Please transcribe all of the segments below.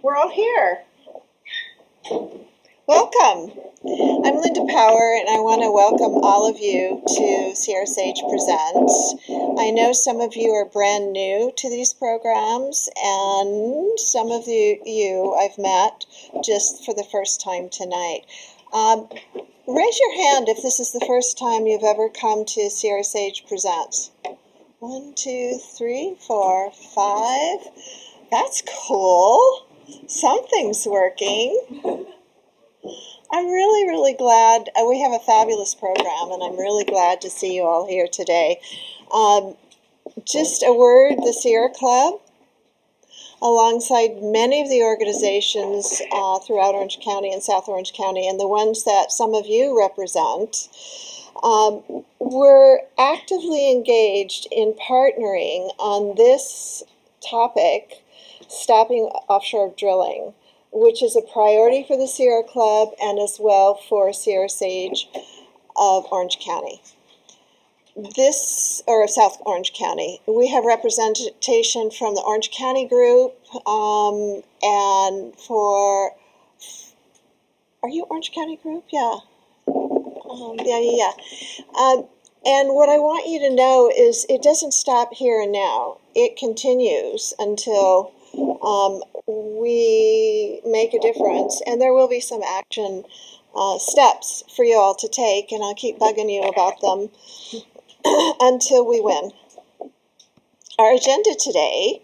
We're all here. Welcome. I'm Linda Power, and I want to welcome all of you to Sierra Sage Presents. I know some of you are brand new to these programs, and some of you I've met just for the first time tonight. Raise your hand if this is the first time you've ever come to Sierra Sage Presents. 1, 2, 3, 4, 5. That's cool. Something's working. I'm really glad. We have a fabulous program, and I'm really glad to see you all here today. Just a word, the Sierra Club, alongside many of the organizations throughout Orange County and South Orange County, and the ones that some of you represent, we're actively engaged in partnering on this topic, stopping offshore drilling, which is a priority for the Sierra Club and as well for Sierra Sage of Orange County. Or South Orange County. We have representation from the Orange County group, and are you Orange County group? Yeah. Yeah. And what I want you to know is it doesn't stop here and now. It continues until we make a difference, and there will be some action steps for you all to take, and I'll keep bugging you about them until we win. Our agenda today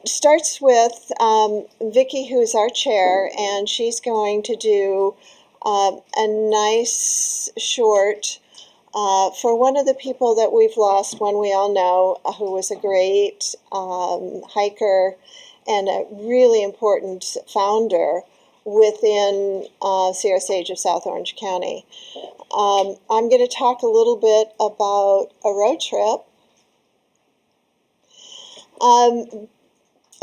starts with Vicki, who's our chair, and she's going to do a nice short for one of the people that we've lost, one we all know, who was a great hiker and a really important founder within Sierra Sage of South Orange County. I'm going to talk a little bit about a road trip.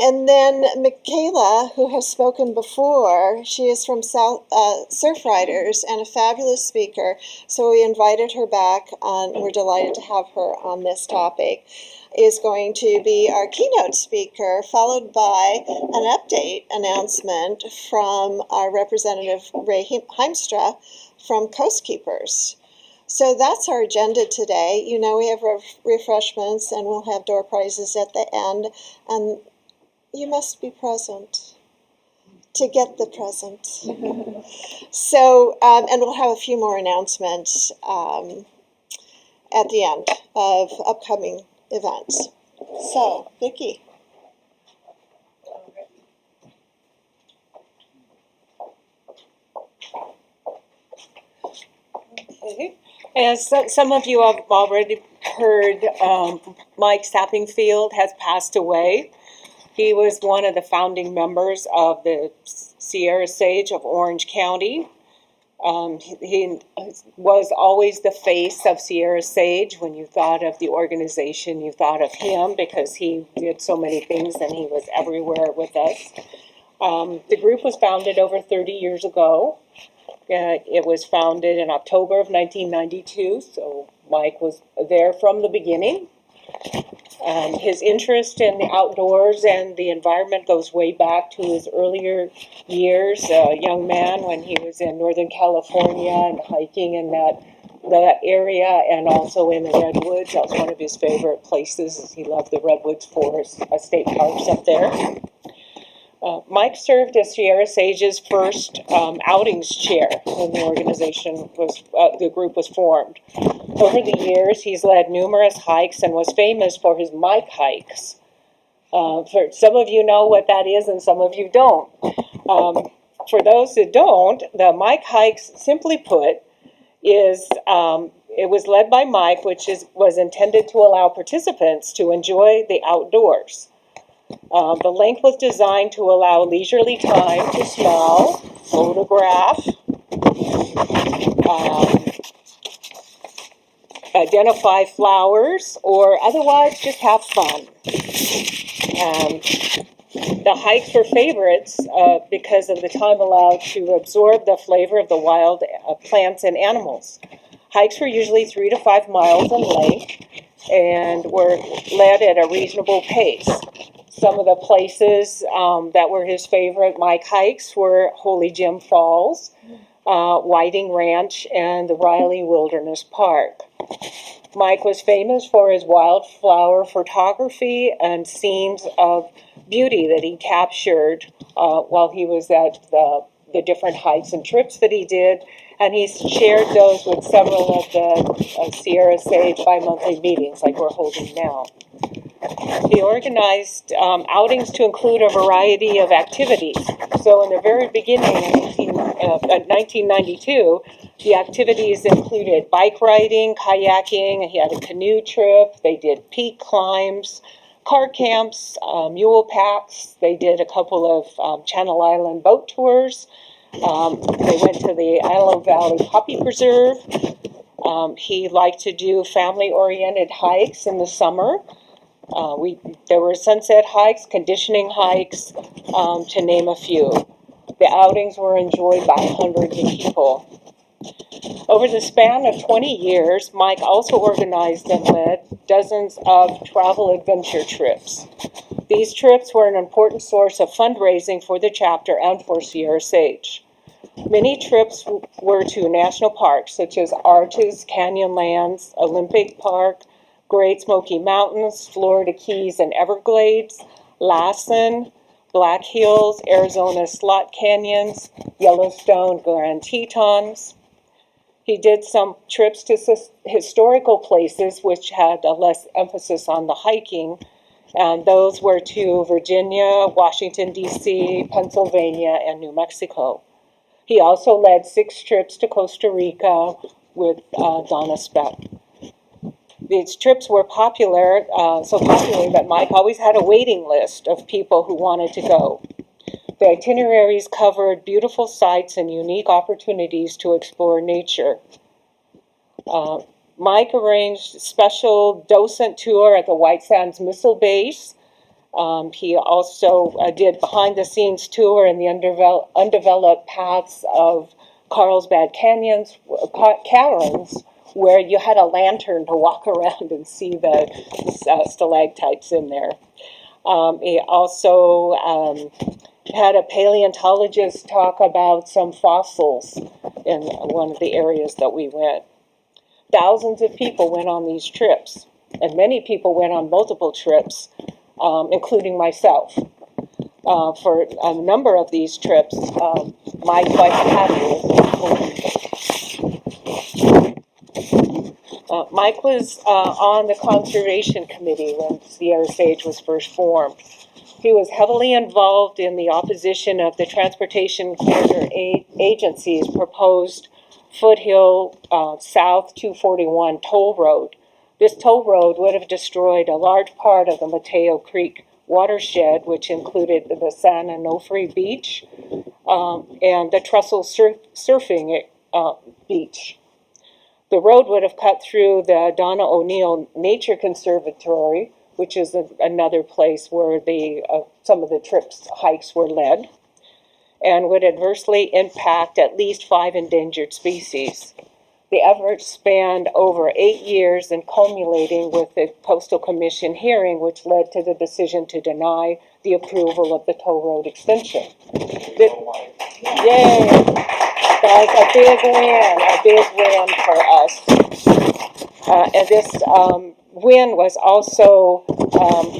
And then Michaela, who has spoken before, she is from Surfriders and a fabulous speaker, so we invited her back, and we're delighted to have her on this topic, is going to be our keynote speaker, followed by an update announcement from our representative, Ray Heimstra, from Coast Keepers. So that's our agenda today. You know, we have refreshments, and we'll have door prizes at the end, and you must be present to get the present. So, and we'll have a few more announcements at the end of upcoming events. So, Vicki. Okay. As some of you have already heard, Mike Sappingfield has passed away. He was one of the founding members of the Sierra Sage of Orange County. He was always the face of Sierra Sage. When you thought of the organization, you thought of him because he did so many things and he was everywhere with us. The group was founded over 30 years ago. It was founded in October of 1992, so Mike was there from the beginning. His interest in the outdoors and the environment goes way back to his earlier years, a young man when he was in Northern California and hiking in that area, and also in the Redwoods. That was one of his favorite places. He loved the Redwoods Forest state parks up there. Mike served as Sierra Sage's first outings chair when the organization the group was formed. Over the years, he's led numerous hikes and was famous for his Mike hikes. For some of you know what that is, and some of you don't. For those that don't, the Mike hikes, simply put, is it was led by Mike, which was intended to allow participants to enjoy the outdoors. The length was designed to allow leisurely time to smell, photograph, identify flowers, or otherwise just have fun. The hikes were favorites because of the time allowed to absorb the flavor of the wild plants and animals. Hikes were usually 3 to 5 miles in length and were led at a reasonable pace. Some of the places that were his favorite Mike hikes were Holy Jim Falls, Whiting Ranch, and the Riley Wilderness Park. Mike was famous for his wildflower photography and scenes of beauty that he captured while he was at the different hikes and trips that he did, and he's shared those with several of the Sierra Sage bi-monthly meetings like we're holding now. He organized outings to include a variety of activities. So in the very beginning, in 1992, the activities included bike riding, kayaking, he had a canoe trip, they did peak climbs, car camps, mule packs, they did a couple of Channel Island boat tours, they went to the Antelope Valley Poppy Preserve. He liked to do family-oriented hikes in the summer. There were sunset hikes, conditioning hikes, to name a few. The outings were enjoyed by hundreds of people. Over the span of 20 years, Mike also organized and led dozens of travel adventure trips. These trips were an important source of fundraising for the chapter and for Sierra Sage. Many trips were to national parks such as Arches, Canyonlands, Olympic Park, Great Smoky Mountains, Florida Keys and Everglades, Lassen, Black Hills, Arizona Slot Canyons, Yellowstone Grand Tetons. He did some trips to historical places which had a less emphasis on the hiking, and those were to Virginia, Washington, D.C., Pennsylvania, and New Mexico. He also led 6 trips to Costa Rica with Donna Speck. These trips were popular, so popular that Mike always had a waiting list of people who wanted to go. The itineraries covered beautiful sights and unique opportunities to explore nature. Mike arranged a special docent tour at the White Sands Missile Base. He also did behind-the-scenes tour in the undeveloped paths of Carlsbad Caverns, where you had a lantern to walk around and see the stalactites in there. He also had a paleontologist talk about some fossils in one of the areas that we went. Thousands of people went on these trips, and many people went on multiple trips, including myself. For a number of these trips, my wife Patty Mike was on the Conservation Committee when Sierra Sage was first formed. He was heavily involved in the opposition of the Transportation Corridor Agency's proposed Foothill South 241 toll road. This toll road would have destroyed a large part of the Mateo Creek watershed, which included the San Onofre Beach and the Trestle Surfing Beach. The road would have cut through the Donna O'Neill Nature Conservatory, which is another place where some of the hikes were led, and would adversely impact at least 5 endangered species. The effort spanned over 8 years and culminating with the Coastal Commission hearing, which led to the decision to deny the approval of the toll road extension. Yay! That's a big win for us. And this win was also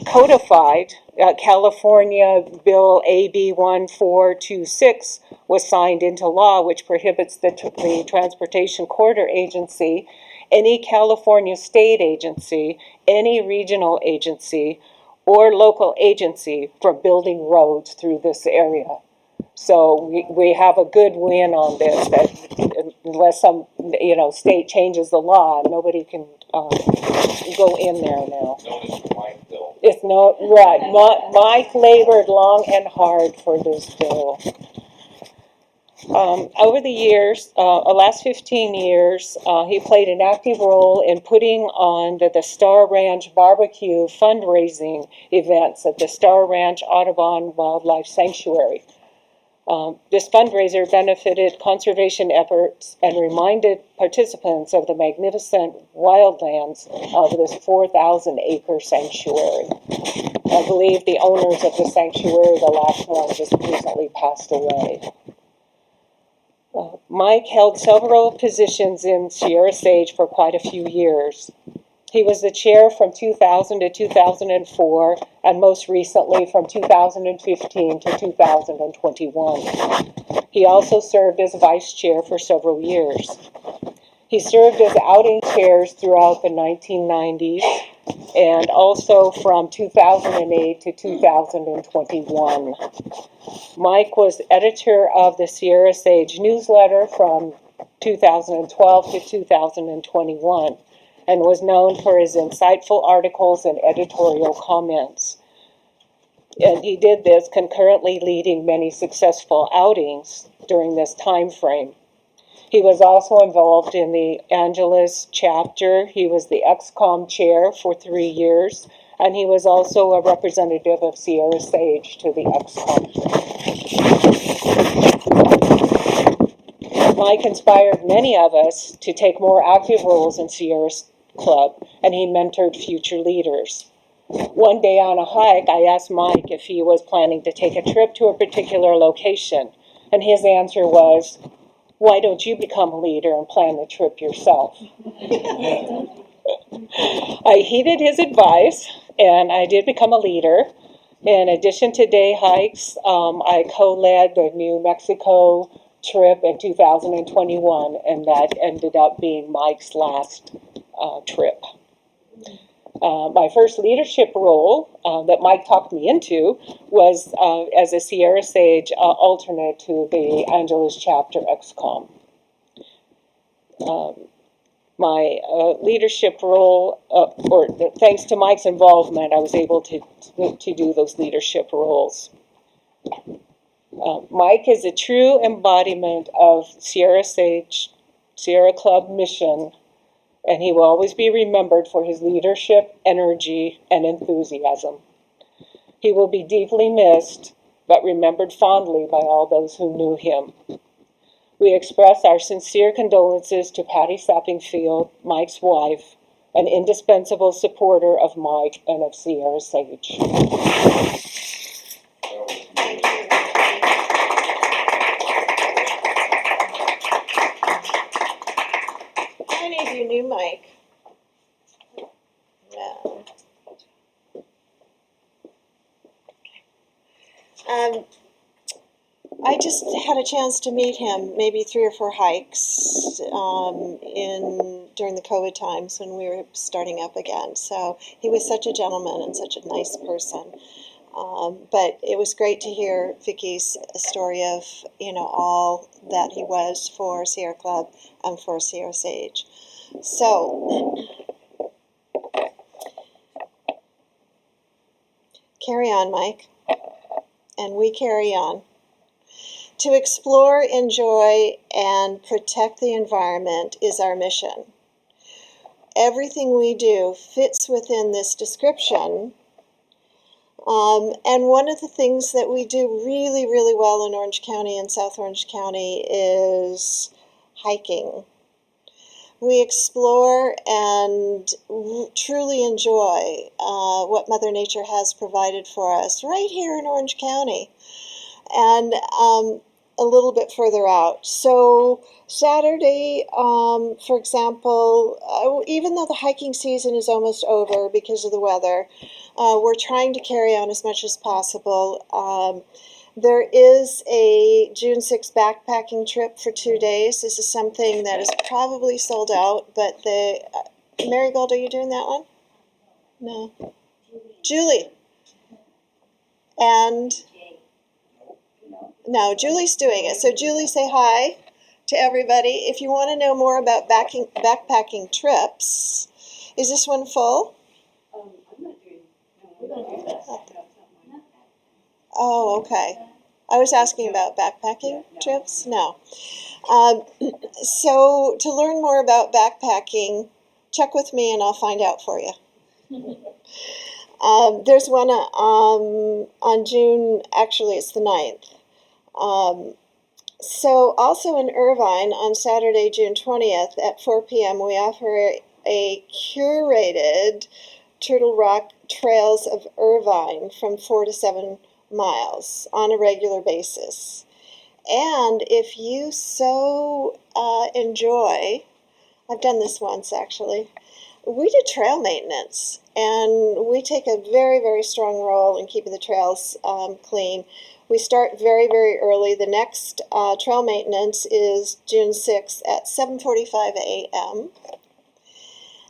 codified. California Bill AB 1426 was signed into law, which prohibits the Transportation Corridor Agency, any California state agency, any regional agency, or local agency from building roads through this area. So we have a good win on this, that unless some state changes the law, nobody can go in there now. It's no, right. Mike labored long and hard for this bill. Over the years, last 15 years, he played an active role in putting on the Star Ranch barbecue fundraising events at the Star Ranch Audubon Wildlife Sanctuary. This fundraiser benefited conservation efforts and reminded participants of the magnificent wildlands of this 4,000-acre sanctuary. I believe the owners of the sanctuary, the last one, just recently passed away. Mike held several positions in Sierra Sage for quite a few years. He was the chair from 2000 to 2004, and most recently from 2015 to 2021. He also served as vice chair for several years. He served as outing chairs throughout the 1990s, and also from 2008 to 2021. Mike was editor of the Sierra Sage newsletter from 2012 to 2021 and was known for his insightful articles and editorial comments. And he did this concurrently leading many successful outings during this time frame. He was also involved in the Angeles chapter. He was the XCOM chair for 3 years, and he was also a representative of Sierra Sage to the XCOM. Mike inspired many of us to take more active roles in Sierra Club, and he mentored future leaders. One day on a hike, I asked Mike if he was planning to take a trip to a particular location, and his answer was, "Why don't you become a leader and plan the trip yourself?" I heeded his advice, and I did become a leader. In addition to day hikes, I co-led the New Mexico trip in 2021, and that ended up being Mike's last trip. My first leadership role that Mike talked me into was as a Sierra Sage alternate to the Angeles chapter XCOM. My leadership role, thanks to Mike's involvement, I was able to do those leadership roles. Mike is a true embodiment of Sierra Sage, Sierra Club mission, and he will always be remembered for his leadership, energy, and enthusiasm. He will be deeply missed, but remembered fondly by all those who knew him. We express our sincere condolences to Patty Sappingfield, Mike's wife, an indispensable supporter of Mike and of Sierra Sage. How many of you knew Mike? No. I just had a chance to meet him maybe 3 or 4 hikes during the COVID times when we were starting up again. So he was such a gentleman and such a nice person. But it was great to hear Vicky's story of, all that he was for Sierra Club and for Sierra Sage. So, carry on, Mike. And we carry on. To explore, enjoy, and protect the environment is our mission. Everything we do fits within this description. And one of the things that we do really, really well in Orange County and South Orange County is hiking. We explore and truly enjoy what Mother Nature has provided for us right here in Orange County and a little bit further out. So Saturday, for example, even though the hiking season is almost over because of the weather, we're trying to carry on as much as possible. There is a June 6th backpacking trip for 2 days. This is something that is probably sold out, but Marigold, are you doing that one? No. Julie. And no, Julie's doing it. So Julie, say hi to everybody. If you want to know more about backpacking trips, is this one full? I'm not doing, no, we don't do that. No, it's not mine. Oh, okay. I was asking about backpacking trips. No. So to learn more about backpacking, check with me and I'll find out for you. There's one on June, actually it's the 9th. So also in Irvine on Saturday, June 20th at 4 p.m., we offer a curated Turtle Rock Trails of Irvine from 4 to 7 miles on a regular basis. And if you so enjoy, I've done this once actually, we do trail maintenance, and we take a very, very strong role in keeping the trails clean. We start very, very early. The next trail maintenance is June 6th at 7:45 a.m.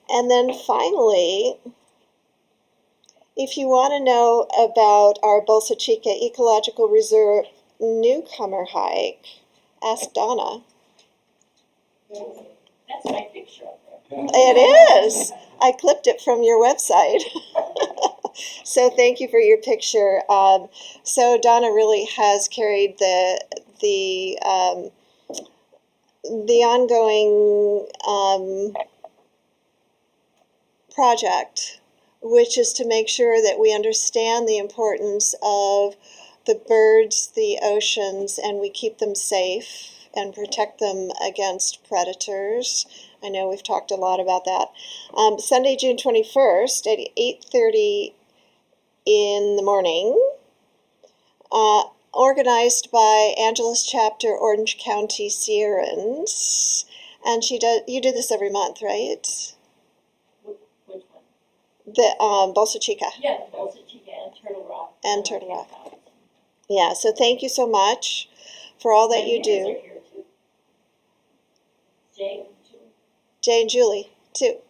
And then finally, if you want to know about our Bolsa Chica Ecological Reserve newcomer hike, ask Donna. That's my picture up there. It is. I clipped it from your website. So thank you for your picture. So Donna really has carried the ongoing project, which is to make sure that we understand the importance of the birds, the oceans, and we keep them safe and protect them against predators. I know we've talked a lot about that. Sunday, June 21st at 8:30 in the morning, organized by Angela's chapter, Orange County Sierrans. And you do this every month, right? Which one? The Bolsa Chica. Yeah, the Bolsa Chica and Turtle Rock. And Turtle Rock. Yeah, so thank you so much for all that you do. Are here too. Jay and Julie. Jay and Julie, too.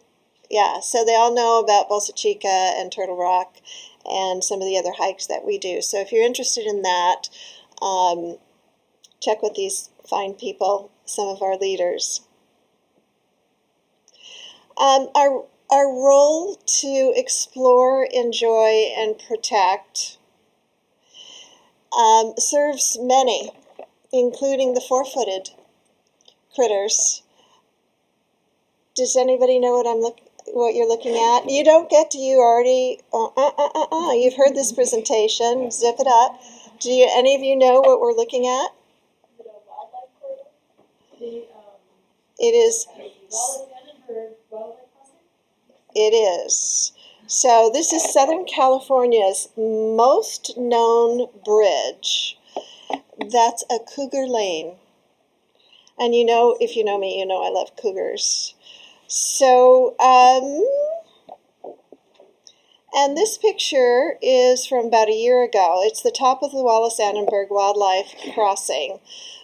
Yeah, so they all know about Bolsa Chica and Turtle Rock and some of the other hikes that we do. So if you're interested in that, check with these fine people, some of our leaders. Our role to explore, enjoy, and protect serves many, including the four-footed critters. Does anybody know what you're looking at? You don't get to. You already. You've heard this presentation. Zip it up. Do any of you know what we're looking at? Is it a wildlife corridor? It is. Wallace Annenberg Wildlife Crossing? It is. So this is Southern California's most known bridge. That's a cougar lane. And you know, if you know me, you know I love cougars. So, and this picture is from about a year ago. It's the top of the Wallace Annenberg Wildlife Crossing,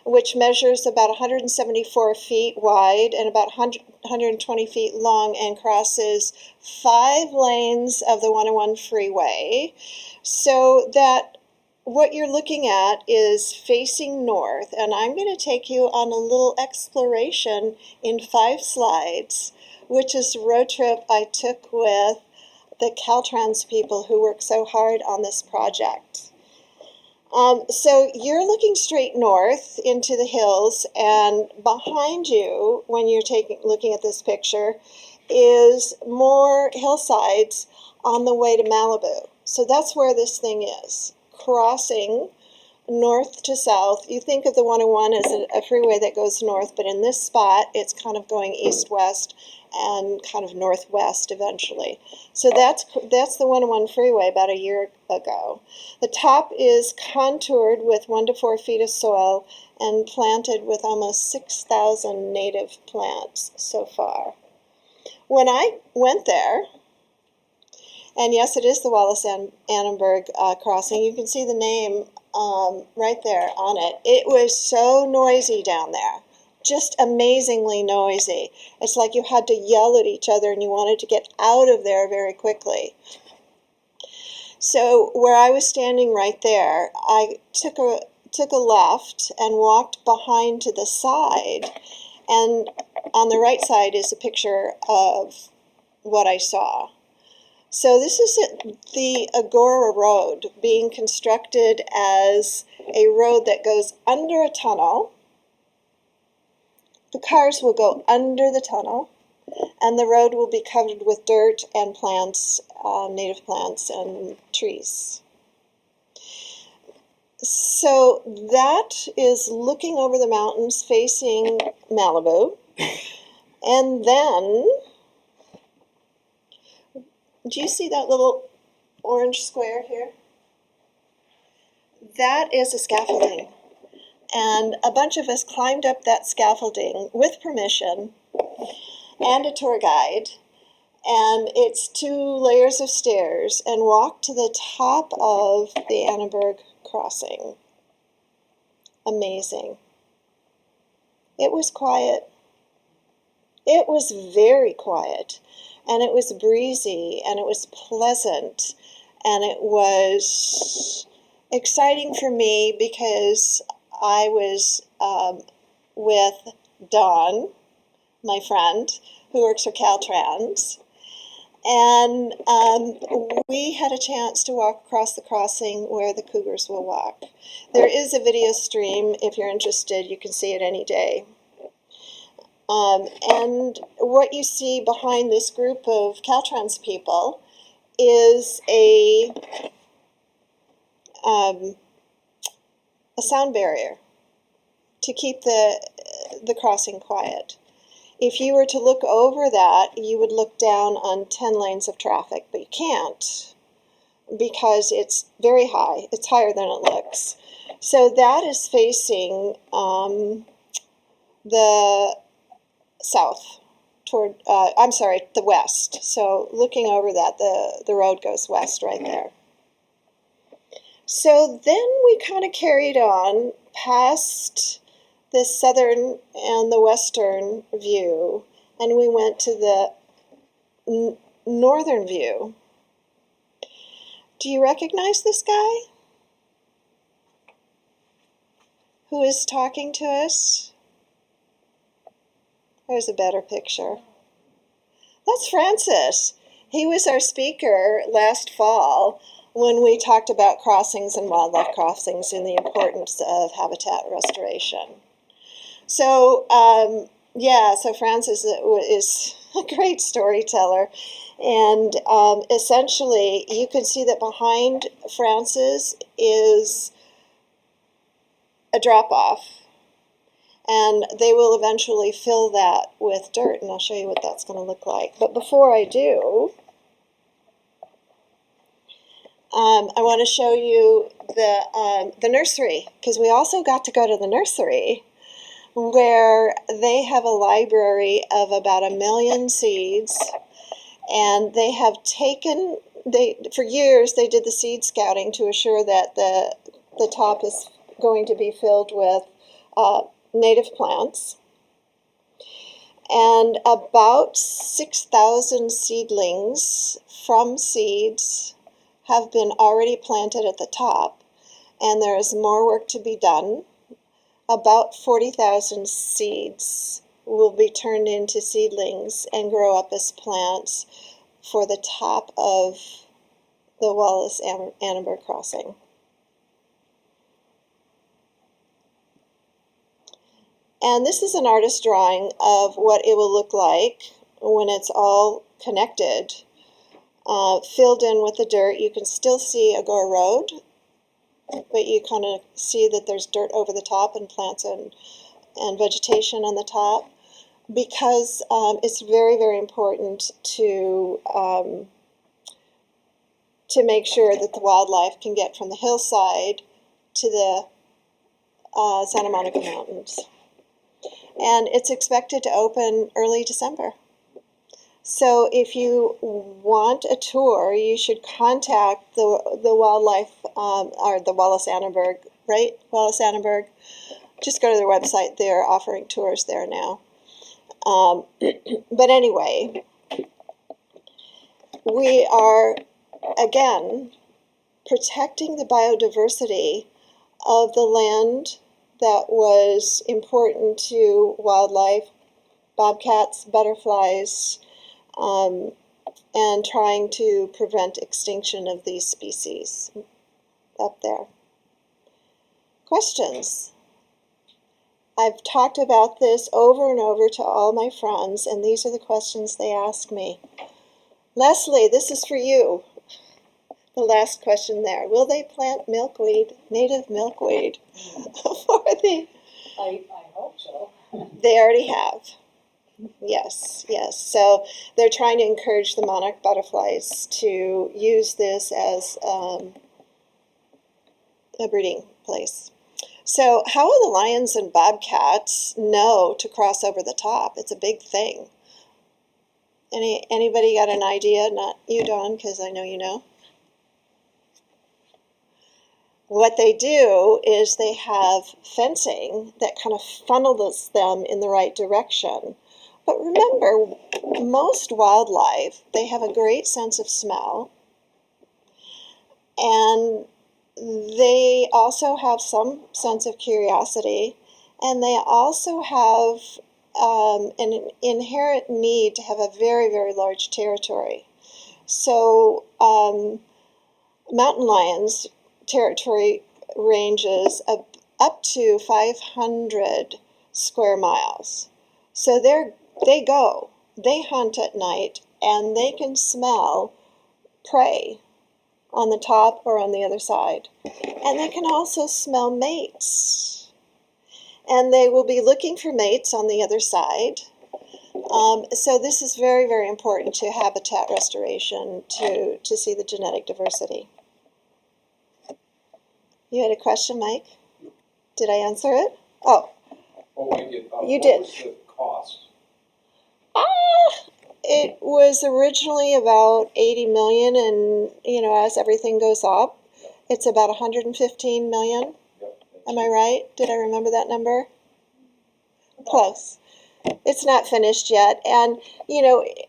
which measures about 174 feet wide and about 120 feet long and crosses 5 lanes of the 101 freeway. So that what you're looking at is facing north, and I'm going to take you on a little exploration in 5 slides, which is a road trip I took with the Caltrans people who work so hard on this project. So you're looking straight north into the hills, and behind you, when you're looking at this picture, is more hillsides on the way to Malibu. So that's where this thing is, crossing north to south. You think of the 101 as a freeway that goes north, but in this spot, it's kind of going east-west and kind of northwest eventually. So that's the 101 freeway about a year ago. The top is contoured with 1 to 4 feet of soil and planted with almost 6,000 native plants so far. When I went there, and yes, it is the Wallace Annenberg crossing, you can see the name right there on it. It was so noisy down there. Just amazingly noisy. It's like you had to yell at each other and you wanted to get out of there very quickly. So where I was standing right there, I took a left and walked behind to the side, and on the right side is a picture of what I saw. So this is the Agora Road being constructed as a road that goes under a tunnel. The cars will go under the tunnel, and the road will be covered with dirt and plants, native plants and trees. So that is looking over the mountains facing Malibu. And then, do you see that little orange square here? That is a scaffolding. And a bunch of us climbed up that scaffolding with permission and a tour guide. And it's 2 layers of stairs and walked to the top of the Annenberg crossing. Amazing. It was quiet. It was very quiet, and it was breezy, and it was pleasant, and it was exciting for me because I was with Dawn, my friend, who works for Caltrans, and we had a chance to walk across the crossing where the cougars will walk. There is a video stream. If you're interested, you can see it any day. And what you see behind this group of Caltrans people is a sound barrier to keep the crossing quiet. If you were to look over that, you would look down on 10 lanes of traffic, but you can't because it's very high. It's higher than it looks. So that is facing the south toward, the west. So looking over that, the road goes west right there. So then we kind of carried on past the southern and the western view, and we went to the northern view. Do you recognize this guy who is talking to us? There's a better picture. That's Francis. He was our speaker last fall when we talked about crossings and wildlife crossings and the importance of habitat restoration. So, so Francis is a great storyteller. And essentially, you can see that behind Francis is a drop-off. And they will eventually fill that with dirt, and I'll show you what that's going to look like. But before I do, I want to show you the nursery, because we also got to go to the nursery, where they have a library of about 1 million seeds, and they have taken, for years they did the seed scouting to assure that the top is going to be filled with native plants, and about 6,000 seedlings from seeds have been already planted at the top, and there is more work to be done. About 40,000 seeds will be turned into seedlings and grow up as plants for the top of the Wallace-Annenberg crossing. And this is an artist drawing of what it will look like when it's all connected, filled in with the dirt. You can still see Agora Road, but you kind of see that there's dirt over the top and plants and vegetation on the top, because it's very, very important to make sure that the wildlife can get from the hillside to the Santa Monica Mountains. And it's expected to open early December. So if you want a tour, you should contact the wildlife, or the Wallace-Annenberg, right? Wallace-Annenberg. Just go to their website. They're offering tours there now. But anyway, we are, again, protecting the biodiversity of the land that was important to wildlife, bobcats, butterflies, and trying to prevent extinction of these species up there. Questions? I've talked about this over and over to all my friends, and these are the questions they ask me. Leslie, this is for you. The last question there. Will they plant milkweed, native milkweed, for the... I hope so. They already have. Yes, yes. So they're trying to encourage the monarch butterflies to use this as a breeding place. So how will the lions and bobcats know to cross over the top? It's a big thing. Anybody got an idea? Not you, Dawn, because I know you know. What they do is they have fencing that kind of funnels them in the right direction. But remember, most wildlife, they have a great sense of smell, and they also have some sense of curiosity, and they also have an inherent need to have a very, very large territory. So mountain lions' territory ranges up to 500 square miles. So they hunt at night, and they can smell prey on the top or on the other side. And they can also smell mates. And they will be looking for mates on the other side. So this is very, very important to habitat restoration, to see the genetic diversity. You had a question, Mike? Did I answer it? Oh. Oh, I did. You did. What was the cost? It was originally about 80 million, and as everything goes up, it's about 115 million. Yep. Am I right? Did I remember that number? Close. It's not finished yet. And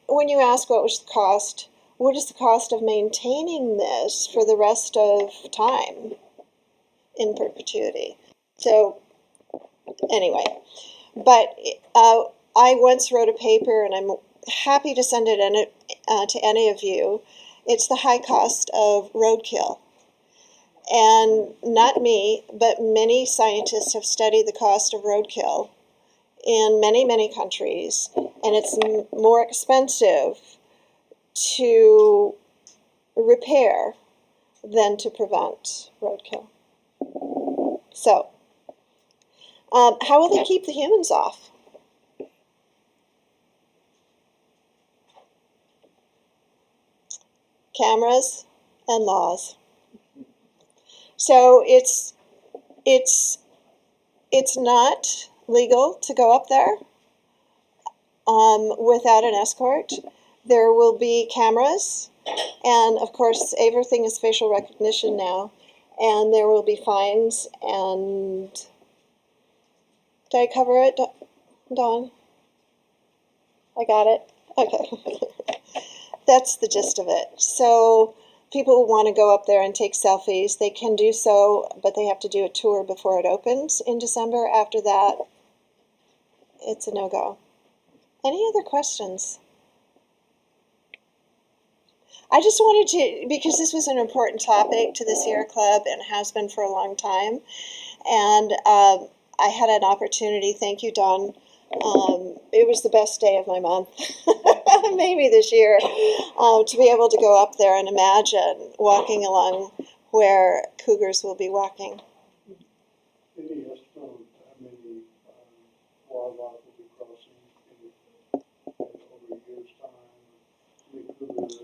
when you ask what was the cost, what is the cost of maintaining this for the rest of time in perpetuity? So anyway, but I once wrote a paper, and I'm happy to send it to any of you. It's the high cost of roadkill. And not me, but many scientists have studied the cost of roadkill in many, many countries, and it's more expensive to repair than to prevent roadkill. So, how will they keep the humans off? Cameras and laws. So it's not legal to go up there without an escort. There will be cameras, and of course everything is facial recognition now, and there will be fines. And did I cover it, Dawn? I got it? Okay. That's the gist of it. So people who want to go up there and take selfies, they can do so, but they have to do a tour before it opens in December. After that, it's a no-go. Any other questions? I just wanted to, because this was an important topic to the Sierra Club and has been for a long time, and I had an opportunity, thank you, Dawn. It was the best day of my month, maybe this year, to be able to go up there and imagine walking along where cougars will be walking. Any estimate on how many wildlife will be crossing over a year's time? How many cougars?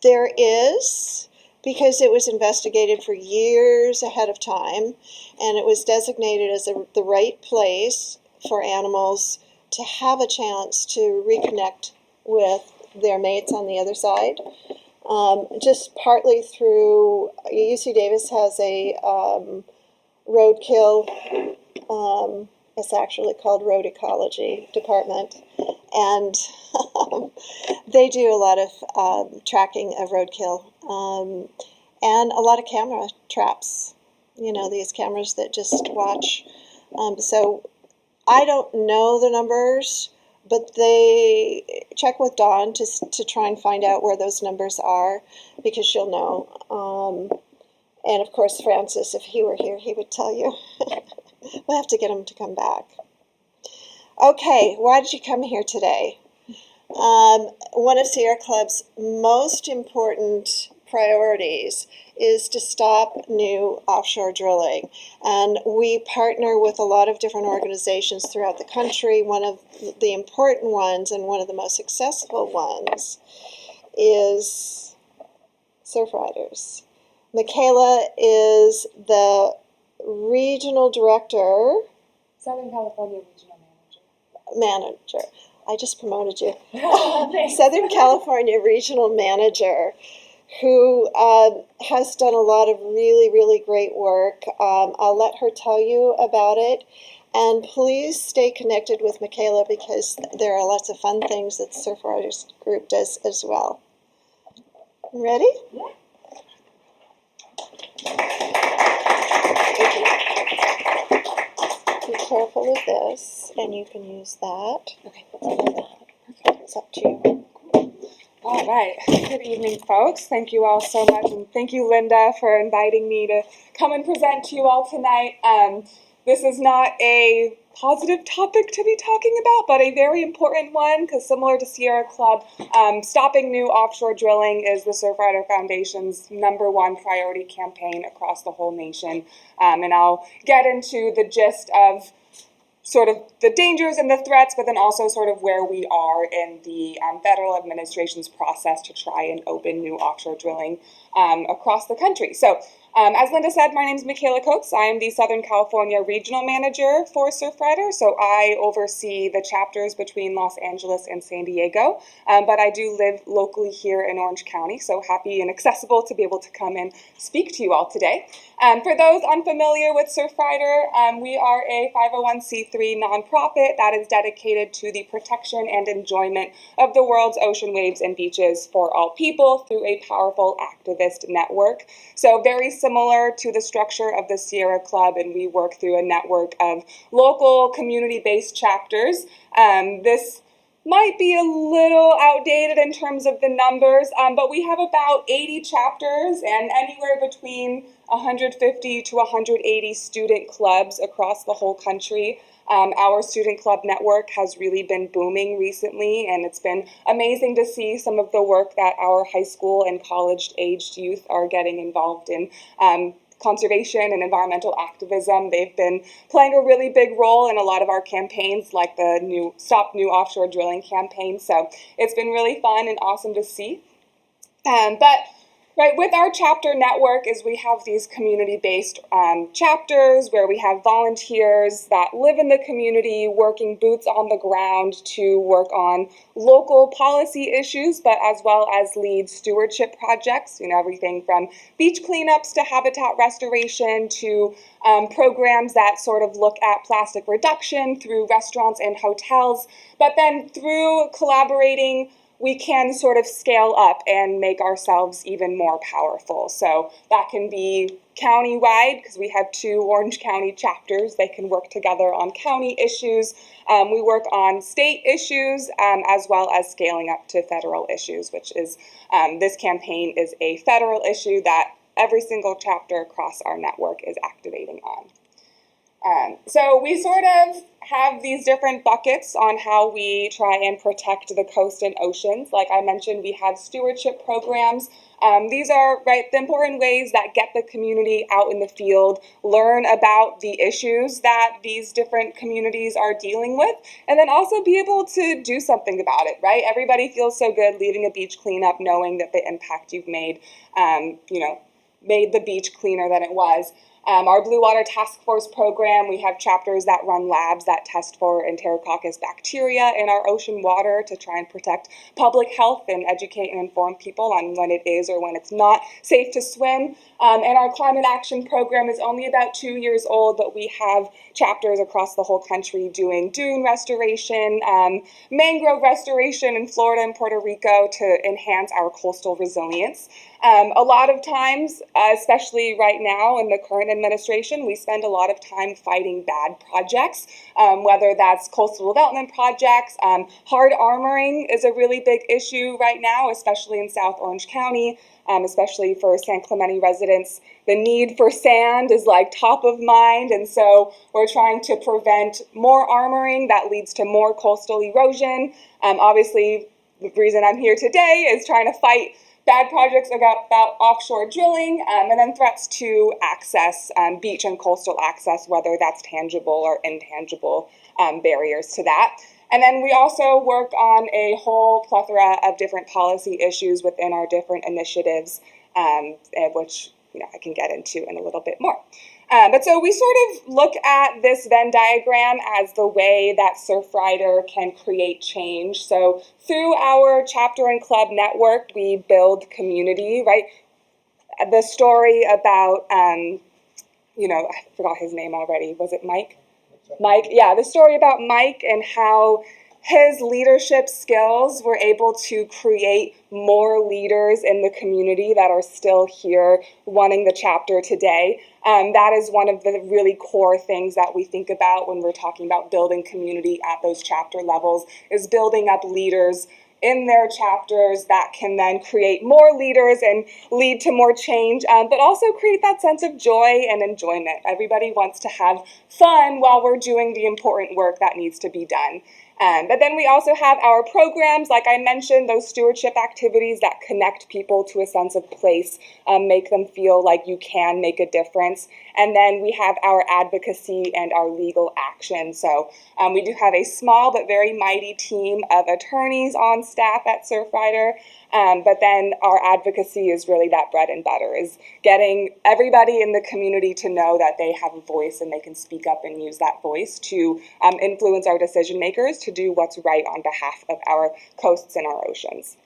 There is, because it was investigated for years ahead of time, and it was designated as the right place for animals to have a chance to reconnect with their mates on the other side. Just partly through, UC Davis has a roadkill, it's actually called road ecology department, and they do a lot of tracking of roadkill, and a lot of camera traps, these cameras that just watch. So I don't know the numbers, but they check with Dawn to try and find out where those numbers are, because she'll know. And of course, Francis, if he were here, he would tell you. We'll have to get him to come back. Okay, why did you come here today? One of Sierra Club's most important priorities is to stop new offshore drilling. And we partner with a lot of different organizations throughout the country. One of the important ones and one of the most successful ones is Surfriders. Michaela is the regional director, Southern California Regional manager. I just promoted you. Manager. Southern California regional manager, who has done a lot of really, really great work. I'll let her tell you about it. And please stay connected with Michaela because there are lots of fun things that Surfriders group does as well. Ready? Be careful with this, and you can use that. Okay. It's up to you. All right. Good evening, folks. Thank you all so much, and thank you, Linda, for inviting me to come and present to you all tonight. This is not a positive topic to be talking about, but a very important one, because similar to Sierra Club, stopping new offshore drilling is the Surfrider Foundation's #1 priority campaign across the whole nation. And I'll get into the gist of sort of the dangers and the threats, but then also sort of where we are in the federal administration's process to try and open new offshore drilling across the country. So as Linda said, my name is Michaela Coates. I am the Southern California Regional Manager for Surfrider, so I oversee the chapters between Los Angeles and San Diego, but I do live locally here in Orange County, so happy and accessible to be able to come and speak to you all today. For those unfamiliar with Surfrider, we are a 501c3 nonprofit that is dedicated to the protection and enjoyment of the world's ocean waves and beaches for all people through a powerful activist network. So very similar to the structure of the Sierra Club, and we work through a network of local community-based chapters. This might be a little outdated in terms of the numbers, but we have about 80 chapters and anywhere between 150 to 180 student clubs across the whole country. Our student club network has really been booming recently, and it's been amazing to see some of the work that our high school and college-aged youth are getting involved in. Conservation and environmental activism. They've been playing a really big role in a lot of our campaigns, like the new Stop New Offshore Drilling campaign. So it's been really fun and awesome to see. Right, with our chapter network is we have these community-based chapters where we have volunteers that live in the community working boots on the ground to work on local policy issues, but as well as lead stewardship projects, everything from beach cleanups to habitat restoration to programs that sort of look at plastic reduction through restaurants and hotels. But then through collaborating, we can sort of scale up and make ourselves even more powerful. So that can be county-wide, because we have 2 Orange County chapters. They can work together on county issues. We work on state issues, as well as scaling up to federal issues, which is, this campaign is a federal issue that every single chapter across our network is activating on. So we sort of have these different buckets on how we try and protect the coast and oceans. Like I mentioned, we have stewardship programs. These are the important ways that get the community out in the field, learn about the issues that these different communities are dealing with, and then also be able to do something about it, right? Everybody feels so good leaving a beach cleanup knowing that the impact you've made, made the beach cleaner than it was. Our Blue Water Task Force program, we have chapters that run labs that test for Enterococcus bacteria in our ocean water to try and protect public health and educate and inform people on when it is or when it's not safe to swim. And our climate action program is only about 2 years old, but we have chapters across the whole country doing dune restoration, mangrove restoration in Florida and Puerto Rico to enhance our coastal resilience. A lot of times, especially right now in the current administration, we spend a lot of time fighting bad projects, whether that's coastal development projects. Hard armoring is a really big issue right now, especially in South Orange County, especially for San Clemente residents. The need for sand is top of mind, and so we're trying to prevent more armoring that leads to more coastal erosion. Obviously, the reason I'm here today is trying to fight Bad projects about offshore drilling, and then threats to access, beach and coastal access, whether that's tangible or intangible barriers to that. And then we also work on a whole plethora of different policy issues within our different initiatives, which I can get into in a little bit more. But so we sort of look at this Venn diagram as the way that Surfrider can create change. So through our chapter and club network, we build community, right? The story about, I forgot his name already. Was it Mike? Mike, yeah, the story about Mike and how his leadership skills were able to create more leaders in the community that are still here running the chapter today. That is one of the really core things that we think about when we're talking about building community at those chapter levels, is building up leaders in their chapters that can then create more leaders and lead to more change, but also create that sense of joy and enjoyment. Everybody wants to have fun while we're doing the important work that needs to be done. But then we also have our programs, like I mentioned, those stewardship activities that connect people to a sense of place, make them feel like you can make a difference. And then we have our advocacy and our legal action. So we do have a small but very mighty team of attorneys on staff at Surfrider. But then our advocacy is really that bread and butter, is getting everybody in the community to know that they have a voice and they can speak up and use that voice to influence our decision makers to do what's right on behalf of our coasts and our oceans.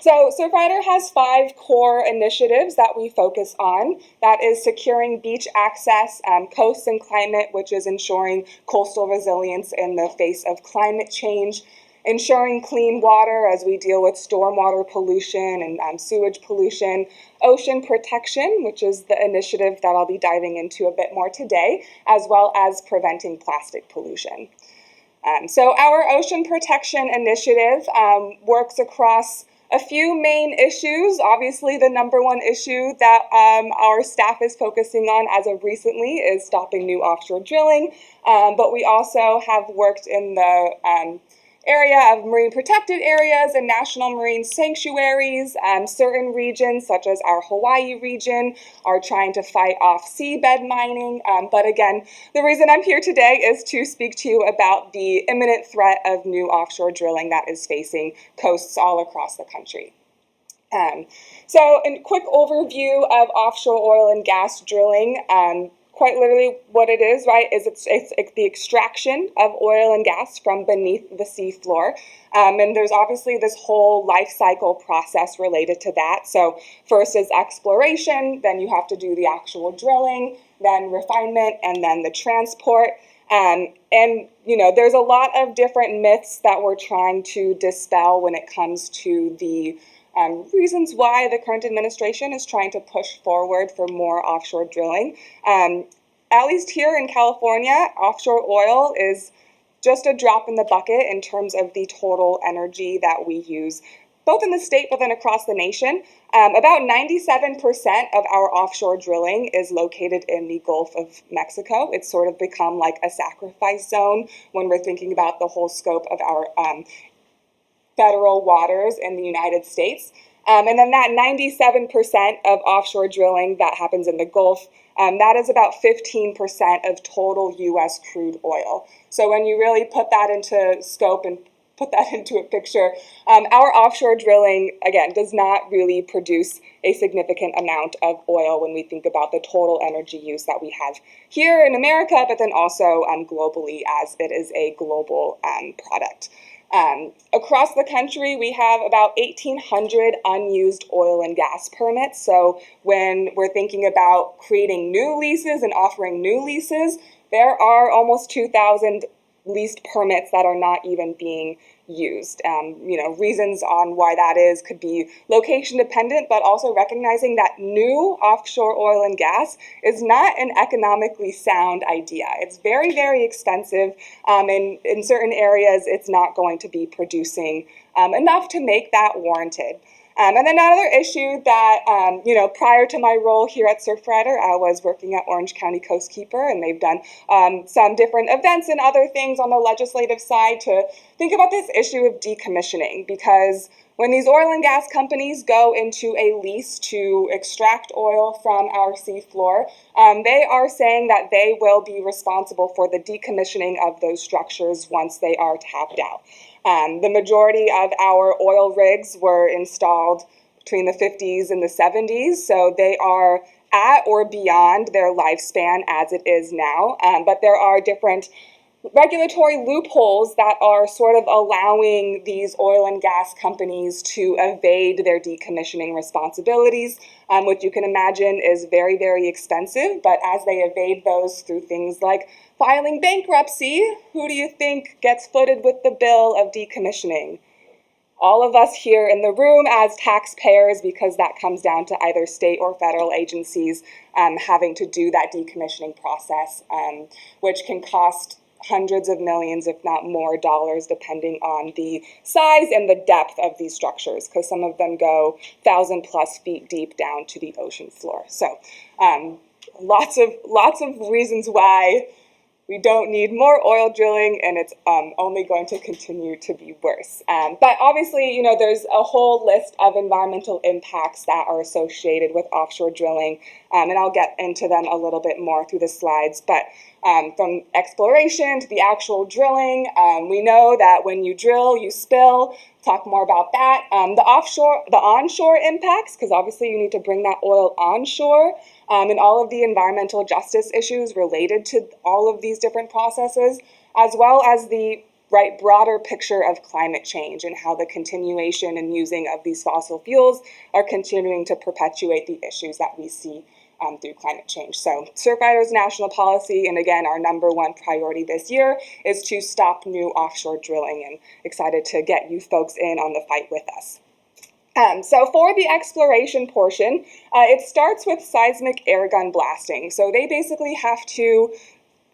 So Surfrider has 5 core initiatives that we focus on. That is securing beach access, coasts and climate, which is ensuring coastal resilience in the face of climate change, ensuring clean water as we deal with stormwater pollution and sewage pollution, ocean protection, which is the initiative that I'll be diving into a bit more today, as well as preventing plastic pollution. So our ocean protection initiative works across a few main issues. Obviously, the number one issue that our staff is focusing on as of recently is stopping new offshore drilling, but we also have worked in the area of marine protected areas and national marine sanctuaries. Certain regions, such as our Hawaii region, are trying to fight off seabed mining. But again, the reason I'm here today is to speak to you about the imminent threat of new offshore drilling that is facing coasts all across the country. So a quick overview of offshore oil and gas drilling. Quite literally what it is, right, is it's the extraction of oil and gas from beneath the seafloor. And there's obviously this whole life cycle process related to that. So first is exploration, then you have to do the actual drilling, then refinement, and then the transport. And there's a lot of different myths that we're trying to dispel when it comes to the reasons why the current administration is trying to push forward for more offshore drilling. At least here in California, offshore oil is just a drop in the bucket in terms of the total energy that we use, both in the state but then across the nation. About 97% of our offshore drilling is located in the Gulf of Mexico. It's sort of become like a sacrifice zone when we're thinking about the whole scope of our federal waters in the United States. And then that 97% of offshore drilling that happens in the Gulf, that is about 15% of total U.S. crude oil. So when you really put that into scope and put that into a picture, our offshore drilling, again, does not really produce a significant amount of oil when we think about the total energy use that we have here in America, but then also globally, as it is a global product. Across the country, we have about 1,800 unused oil and gas permits. So when we're thinking about creating new leases and offering new leases, there are almost 2,000 leased permits that are not even being used. Reasons on why that is could be location dependent, but also recognizing that new offshore oil and gas is not an economically sound idea. It's very, very expensive. And in certain areas, it's not going to be producing enough to make that warranted. And then another issue that, prior to my role here at Surfrider, I was working at Orange County Coastkeeper, and they've done some different events and other things on the legislative side to think about this issue of decommissioning, because When these oil and gas companies go into a lease to extract oil from our seafloor, they are saying that they will be responsible for the decommissioning of those structures once they are tapped out. The majority of our oil rigs were installed between the 50s and the 70s, so they are at or beyond their lifespan as it is now. But there are different regulatory loopholes that are sort of allowing these oil and gas companies to evade their decommissioning responsibilities, which you can imagine is very, very expensive. But as they evade those through things like filing bankruptcy, who do you think gets footed with the bill of decommissioning? All of us here in the room as taxpayers, because that comes down to either state or federal agencies having to do that decommissioning process, which can cost hundreds of millions, if not more, dollars, depending on the size and the depth of these structures, because some of them go 1,000+ feet deep down to the ocean floor. So lots of reasons why we don't need more oil drilling, and it's only going to continue to be worse. But obviously, you know, there's a whole list of environmental impacts that are associated with offshore drilling, and I'll get into them a little bit more through the slides. But from exploration to the actual drilling, we know that when you drill, you spill. Talk more about that. The onshore impacts, because obviously you need to bring that oil onshore, and all of the environmental justice issues related to all of these different processes, as well as the broader picture of climate change and how the continuation and using of these fossil fuels are continuing to perpetuate the issues that we see through climate change. So Surfrider's national policy, and again, our #1 priority this year, is to stop new offshore drilling, and excited to get you folks in on the fight with us. So for the exploration portion, it starts with seismic airgun blasting. So they basically have to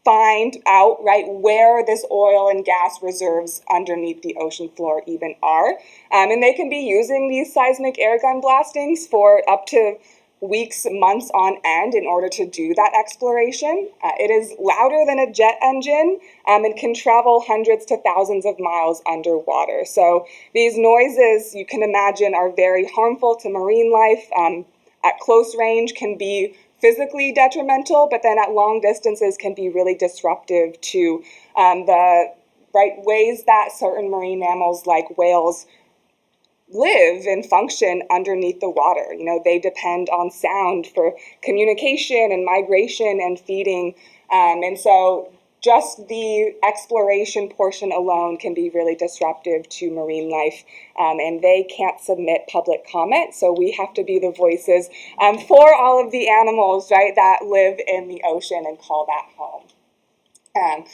find out where this oil and gas reserves underneath the ocean floor even are. And they can be using these seismic airgun blastings for up to weeks, months on end in order to do that exploration. It is louder than a jet engine and can travel hundreds to thousands of miles underwater. So these noises, you can imagine, are very harmful to marine life. At close range can be physically detrimental, but then at long distances can be really disruptive to the ways that certain marine mammals like whales live and function underneath the water. You know, they depend on sound for communication and migration and feeding. And so just the exploration portion alone can be really disruptive to marine life. And they can't submit public comment. So we have to be the voices for all of the animals, that live in the ocean and call that home.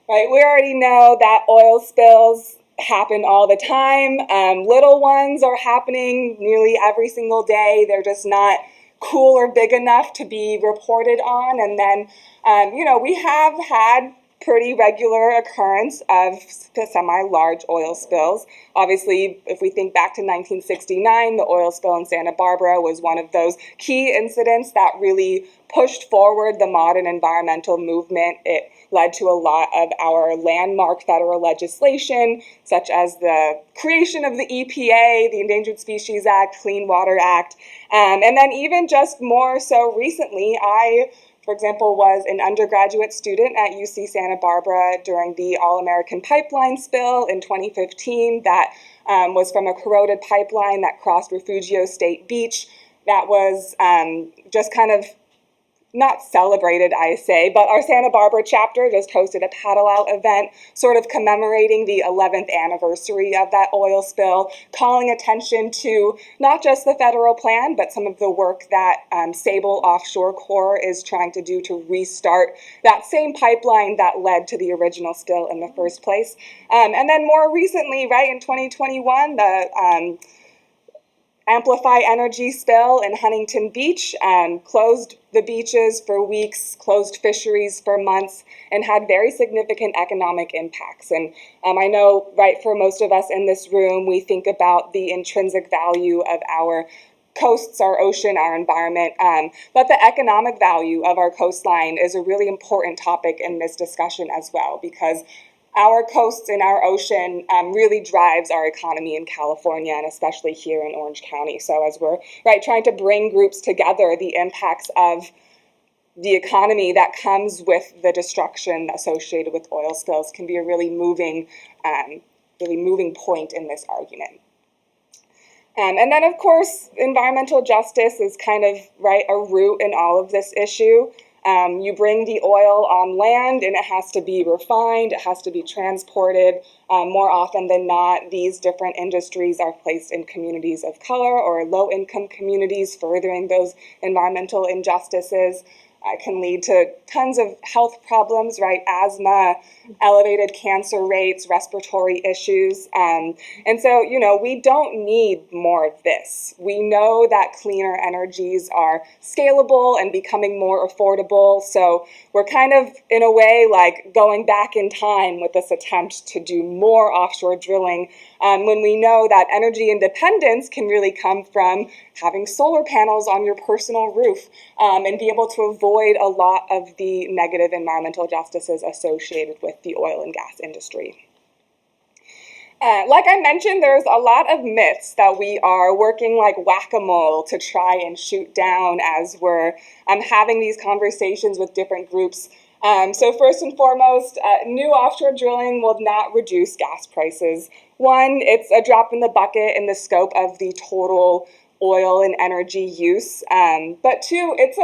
We already know that oil spills happen all the time. Little ones are happening nearly every single day. They're just not cool or big enough to be reported on. And then, we have had pretty regular occurrence of semi-large oil spills. Obviously, if we think back to 1969, the oil spill in Santa Barbara was one of those key incidents that really pushed forward the modern environmental movement. It led to a lot of our landmark federal legislation, such as the creation of the EPA, the Endangered Species Act, Clean Water Act, and then even just more so recently, for example, was an undergraduate student at UC Santa Barbara during the All-American Pipeline spill in 2015 that was from a corroded pipeline that crossed Refugio State Beach. That was just kind of not celebrated, I say, but our Santa Barbara chapter just hosted a paddle out event sort of commemorating the 11th anniversary of that oil spill, calling attention to not just the federal plan, but some of the work that Sable Offshore Corps is trying to do to restart that same pipeline that led to the original spill in the first place. And then more recently, in 2021, the Amplify Energy spill in Huntington Beach closed the beaches for weeks, closed fisheries for months, and had very significant economic impacts. And I know, for most of us in this room, we think about the intrinsic value of our coasts, our ocean, our environment, but the economic value of our coastline is a really important topic in this discussion as well, because our coasts and our ocean really drives our economy in California, and especially here in Orange County. So as we're trying to bring groups together, the impacts of the economy that comes with the destruction associated with oil spills can be a really moving point in this argument. And then, of course, environmental justice is kind of a root in all of this issue. You bring the oil on land and it has to be refined, it has to be transported. More often than not, these different industries are placed in communities of color or low-income communities, furthering those environmental injustices. Can lead to tons of health problems, asthma, elevated cancer rates, respiratory issues. And so, we don't need more of this. We know that cleaner energies are scalable and becoming more affordable. So we're kind of, in a way, going back in time with this attempt to do more offshore drilling, when we know that energy independence can really come from having solar panels on your personal roof and be able to avoid a lot of the negative environmental justices associated with the oil and gas industry. Like I mentioned, there's a lot of myths that we are working like whack-a-mole to try and shoot down as we're having these conversations with different groups. So first and foremost, new offshore drilling will not reduce gas prices. One, it's a drop in the bucket in the scope of the total oil and energy use. But two, it's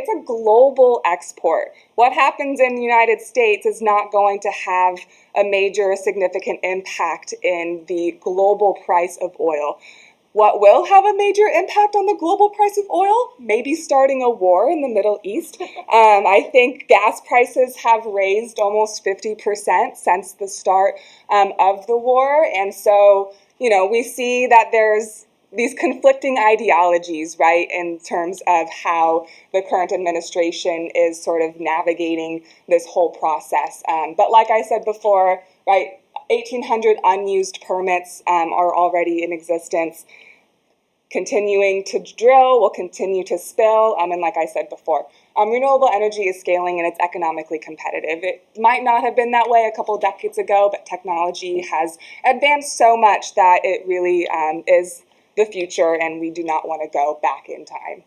a global export. What happens in the United States is not going to have a major significant impact in the global price of oil. What will have a major impact on the global price of oil? Maybe starting a war in the Middle East. I think gas prices have raised almost 50% since the start of the war. And so, we see that there's these conflicting ideologies, in terms of how the current administration is sort of navigating this whole process. But like I said before, 1,800 unused permits are already in existence. Continuing to drill will continue to spill, and like I said before, renewable energy is scaling and it's economically competitive. It might not have been that way a couple decades ago, but technology has advanced so much that it really is the future, and we do not want to go back in time.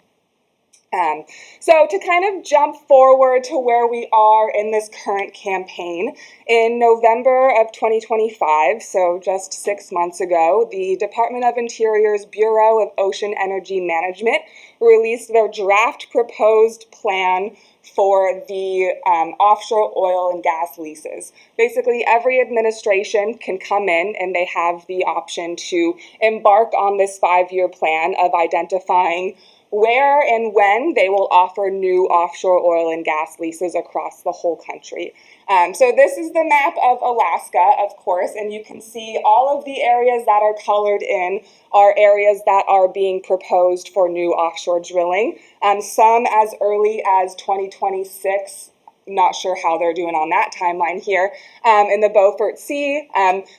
So to kind of jump forward to where we are in this current campaign, in November of 2025, so just 6 months ago, the Department of Interior's Bureau of Ocean Energy Management released their draft proposed plan for the offshore oil and gas leases. Basically, every administration can come in and they have the option to embark on this 5-year plan of identifying where and when they will offer new offshore oil and gas leases across the whole country. So this is the map of Alaska, of course, and you can see all of the areas that are colored in are areas that are being proposed for new offshore drilling. Some as early as 2026. Not sure how they're doing on that timeline here. In the Beaufort Sea,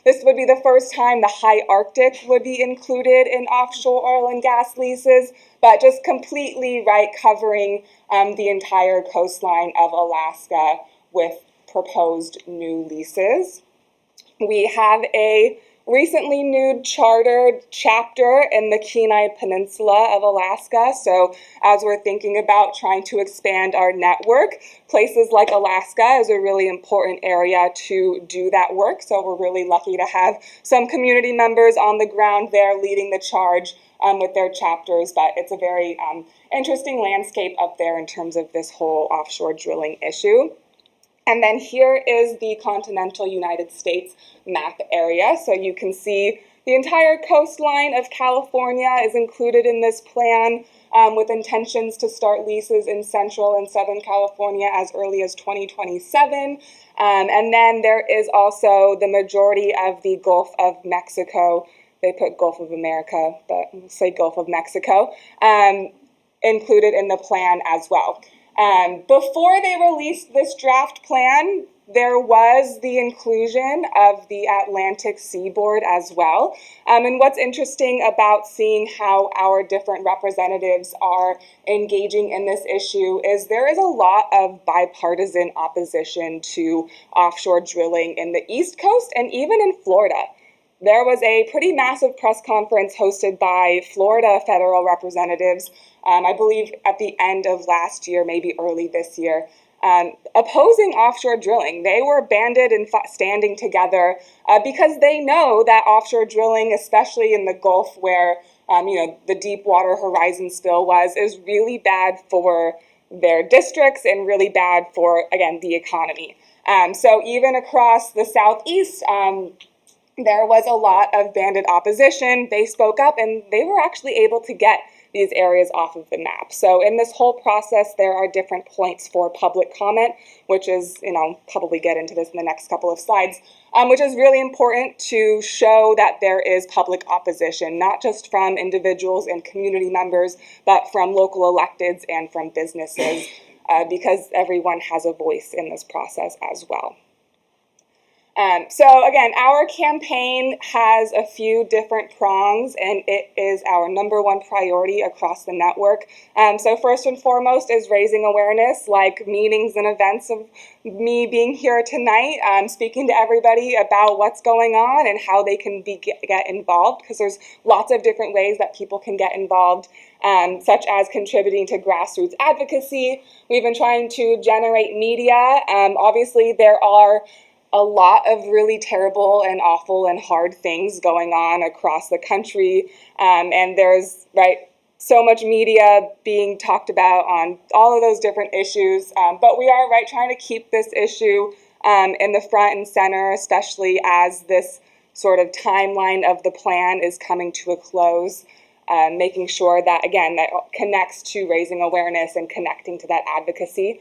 this would be the first time the high Arctic would be included in offshore oil and gas leases, but just completely covering the entire coastline of Alaska with proposed new leases. We have a recently new chartered chapter in the Kenai Peninsula of Alaska. So as we're thinking about trying to expand our network, places like Alaska is a really important area to do that work. So we're really lucky to have some community members on the ground there leading the charge with their chapters. But it's a very interesting landscape up there in terms of this whole offshore drilling issue. And then here is the continental United States map area. So you can see the entire coastline of California is included in this plan with intentions to start leases in Central and Southern California as early as 2027. And then there is also the majority of the Gulf of Mexico. They put Gulf of America, but we'll say Gulf of Mexico, included in the plan as well. Before they released this draft plan, There was the inclusion of the Atlantic seaboard as well. And what's interesting about seeing how our different representatives are engaging in this issue is there is a lot of bipartisan opposition to offshore drilling in the East Coast and even in Florida. There was a pretty massive press conference hosted by Florida federal representatives, I believe at the end of last year, maybe early this year, opposing offshore drilling. They were banded and standing together because they know that offshore drilling, especially in the Gulf where the Deepwater Horizon spill was, is really bad for their districts and really bad for, again, the economy. So even across the Southeast, there was a lot of banded opposition. They spoke up and they were actually able to get these areas off of the map. So in this whole process, there are different points for public comment, which is, I'll probably get into this in the next couple of slides, which is really important to show that there is public opposition, not just from individuals and community members, but from local electeds and from businesses, because everyone has a voice in this process as well. So again, our campaign has a few different prongs, and it is our number one priority across the network. So first and foremost is raising awareness, like meetings and events of me being here tonight, speaking to everybody about what's going on and how they can get involved, because there's lots of different ways that people can get involved, such as contributing to grassroots advocacy. We've been trying to generate media. Obviously, there are a lot of really terrible and awful and hard things going on across the country. And there's, so much media being talked about on all of those different issues. But we are, trying to keep this issue in the front and center, especially as this sort of timeline of the plan is coming to a close. Making sure that, again, that connects to raising awareness and connecting to that advocacy.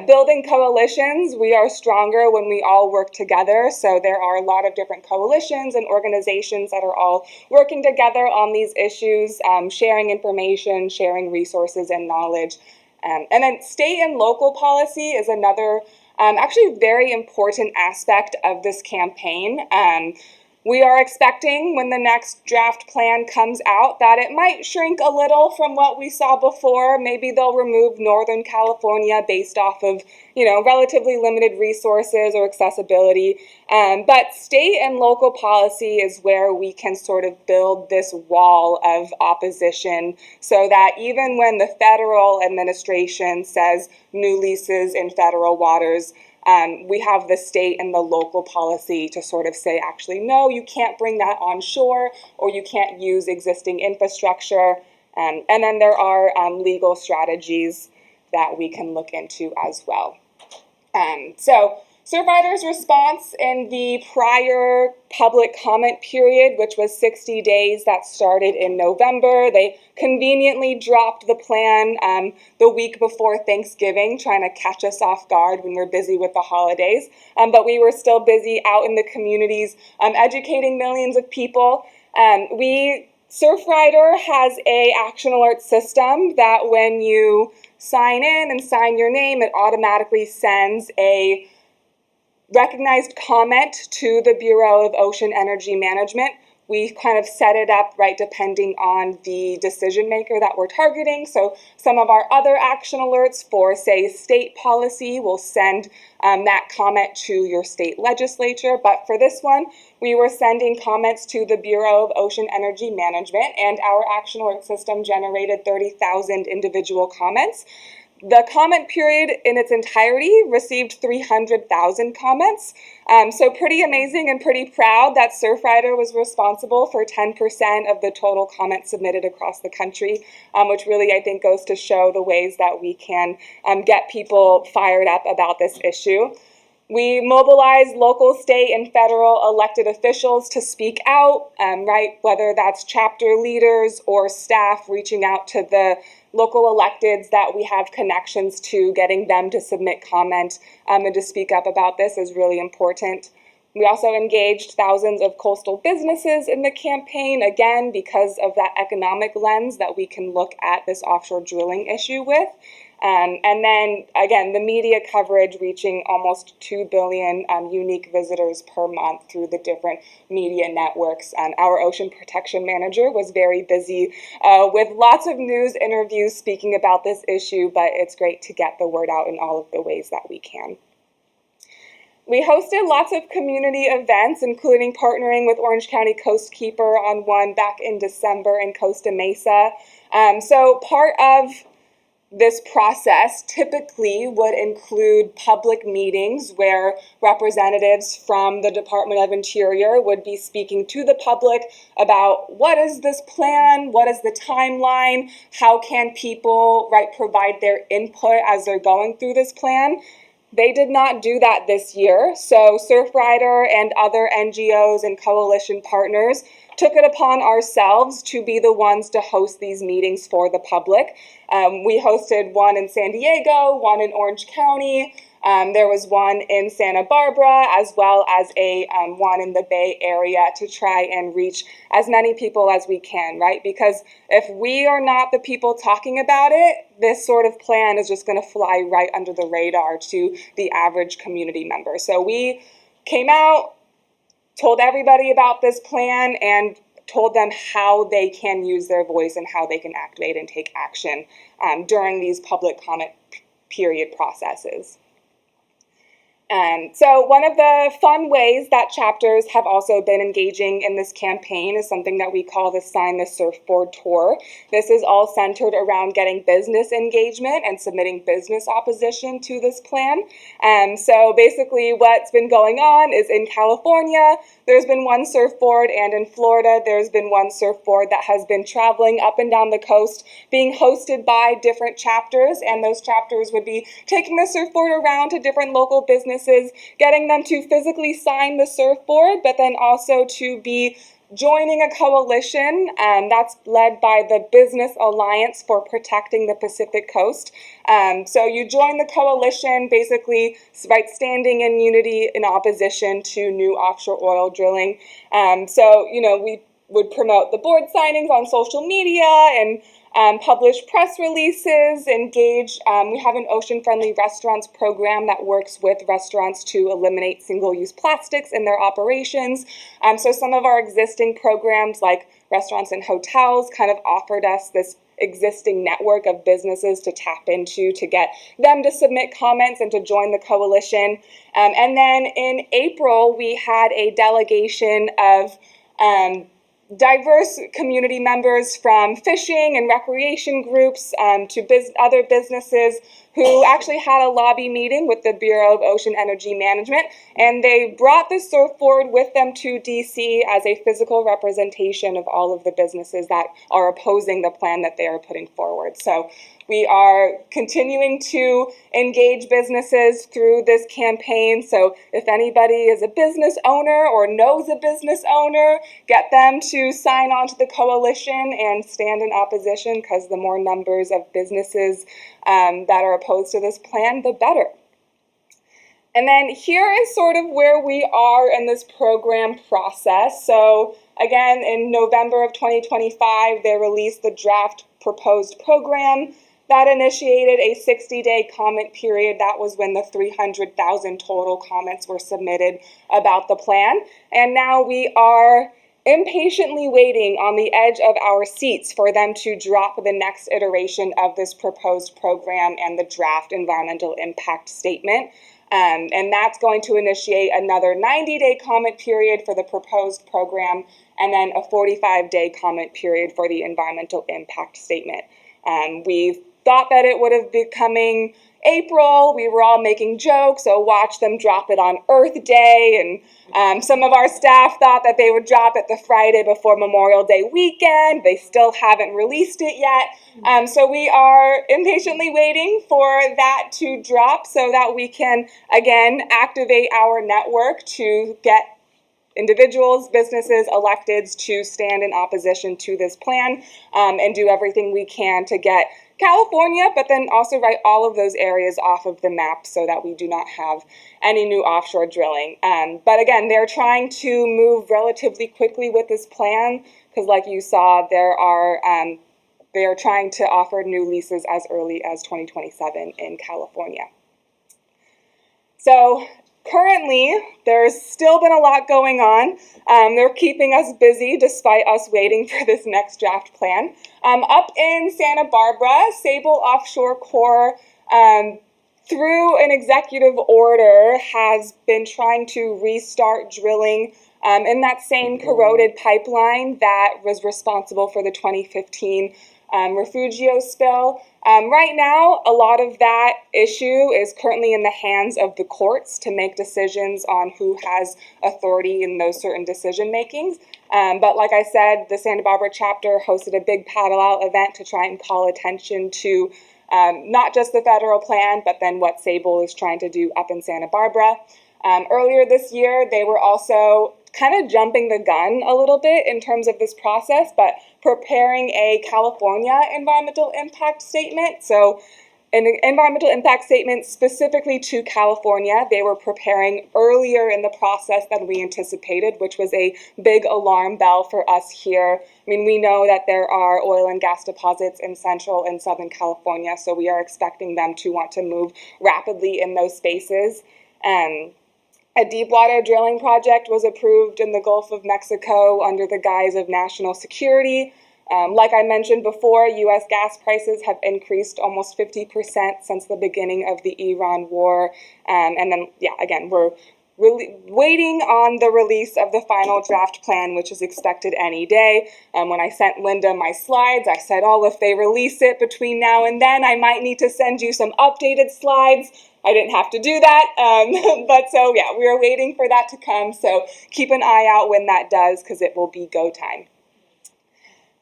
Building coalitions, we are stronger when we all work together. So there are a lot of different coalitions and organizations that are all working together on these issues, sharing information, sharing resources and knowledge. And then state and local policy is another actually very important aspect of this campaign. We are expecting when the next draft plan comes out that it might shrink a little from what we saw before. Maybe they'll remove Northern California based off of, relatively limited resources or accessibility. But state and local policy is where we can sort of build this wall of opposition so that even when the federal administration says new leases in federal waters, we have the state and the local policy to sort of say, actually, no, you can't bring that on shore, or you can't use existing infrastructure. And then there are legal strategies that we can look into as well. So Surfrider's response in the prior public comment period, which was 60 days, that started in November. They conveniently dropped the plan the week before Thanksgiving, trying to catch us off guard when we're busy with the holidays. But we were still busy out in the communities, educating millions of people. Surfrider has a action alert system that when you sign in and sign your name, it automatically sends a recognized comment to the Bureau of Ocean Energy Management. We kind of set it up, depending on the decision maker that we're targeting. So some of our other action alerts for, say, state policy will send that comment to your state legislature. But for this one, we were sending comments to the Bureau of Ocean Energy Management, and our action alert system generated 30,000 individual comments. The comment period in its entirety received 300,000 comments. So pretty amazing and pretty proud that Surfrider was responsible for 10% of the total comments submitted across the country, which really, I think, goes to show the ways that we can get people fired up about this issue. We mobilized local, state, and federal elected officials to speak out, whether that's chapter leaders or staff reaching out to the local electeds that we have connections to, getting them to submit comment and to speak up about this is really important. We also engaged thousands of coastal businesses in the campaign, again, because of that economic lens that we can look at this offshore drilling issue with. And then, again, the media coverage reaching almost 2 billion unique visitors per month through the different media networks. Our ocean protection manager was very busy with lots of news interviews speaking about this issue, but it's great to get the word out in all of the ways that we can. We hosted lots of community events, including partnering with Orange County Coastkeeper on one back in December in Costa Mesa. So part of this process typically would include public meetings where representatives from the Department of Interior would be speaking to the public about what is this plan, what is the timeline, how can people provide their input as they're going through this plan. They did not do that this year, so Surfrider and other NGOs and coalition partners took it upon ourselves to be the ones to host these meetings for the public. We hosted one in San Diego, one in Orange County. There was one in Santa Barbara, as well as one in the Bay Area, to try and reach as many people as we can, right? Because if we are not the people talking about it, this sort of plan is just going to fly right under the radar to the average community member. So we came out, told everybody about this plan, and told them how they can use their voice and how they can activate and take action during these public comment period processes. So one of the fun ways that chapters have also been engaging in this campaign is something that we call the Sign the Surfboard Tour. This is all centered around getting business engagement and submitting business opposition to this plan. So basically what's been going on is in California, there's been one surfboard, and in Florida, there's been one surfboard that has been traveling up and down the coast, being hosted by different chapters, and those chapters would be taking the surfboard around to different local businesses, getting them to physically sign the surfboard, but then also to be joining a coalition that's led by the Business Alliance for Protecting the Pacific Coast. So you join the coalition, basically standing in unity in opposition to new offshore oil drilling. So, we would promote the board signings on social media and publish press releases, engage. We have an ocean-friendly restaurants program that works with restaurants to eliminate single-use plastics in their operations. So some of our existing programs, like restaurants and hotels, kind of offered us this existing network of businesses to tap into to get them to submit comments and to join the coalition. And then in April, we had a delegation of diverse community members from fishing and recreation groups to other businesses who actually had a lobby meeting with the Bureau of Ocean Energy Management, and they brought the surfboard with them to DC as a physical representation of all of the businesses that are opposing the plan that they are putting forward. So we are continuing to engage businesses through this campaign. So if anybody is a business owner or knows a business owner, get them to sign on to the coalition and stand in opposition, because the more numbers of businesses that are opposed to this plan, the better. And then here is sort of where we are in this program process. So again, in November of 2025, they released the draft proposed program. That initiated a 60-day comment period. That was when the 300,000 total comments were submitted about the plan. And now we are impatiently waiting on the edge of our seats for them to drop the next iteration of this proposed program and the draft environmental impact statement. And that's going to initiate another 90-day comment period for the proposed program, and then a 45-day comment period for the environmental impact statement. We've thought that it would have been coming April. We were all making jokes, so watch them drop it on Earth Day, and some of our staff thought that they would drop it the Friday before Memorial Day weekend. They still haven't released it yet. So we are impatiently waiting for that to drop so that we can, again, activate our network to get individuals, businesses, electeds to stand in opposition to this plan, and do everything we can to get California, but then also write all of those areas off of the map so that we do not have any new offshore drilling. But again, they're trying to move relatively quickly with this plan because, like you saw, there's they are trying to offer new leases as early as 2027 in California. So currently, there's still been a lot going on. They're keeping us busy despite us waiting for this next draft plan. Up in Santa Barbara, Sable Offshore Corps, through an executive order, has been trying to restart drilling in that same corroded pipeline that was responsible for the 2015 Refugio spill. Right now, a lot of that issue is currently in the hands of the courts to make decisions on who has authority in those certain decision makings. But like I said, the Santa Barbara chapter hosted a big paddle out event to try and call attention to not just the federal plan, but then what Sable is trying to do up in Santa Barbara. Earlier this year, they were also kind of jumping the gun a little bit in terms of this process, but preparing a California environmental impact statement. So an environmental impact statement specifically to California, they were preparing earlier in the process than we anticipated, which was a big alarm bell for us here. I mean, we know that there are oil and gas deposits in Central and Southern California, so we are expecting them to want to move rapidly in those spaces. A deepwater drilling project was approved in the Gulf of Mexico under the guise of national security. Like I mentioned before, U.S. gas prices have increased almost 50% since the beginning of the Iran war. And then, again, we're really waiting on the release of the final draft plan, which is expected any day. When I sent Linda my slides, I said, if they release it between now and then, I might need to send you some updated slides. I didn't have to do that, but so we are waiting for that to come, so keep an eye out when that does, because it will be go time.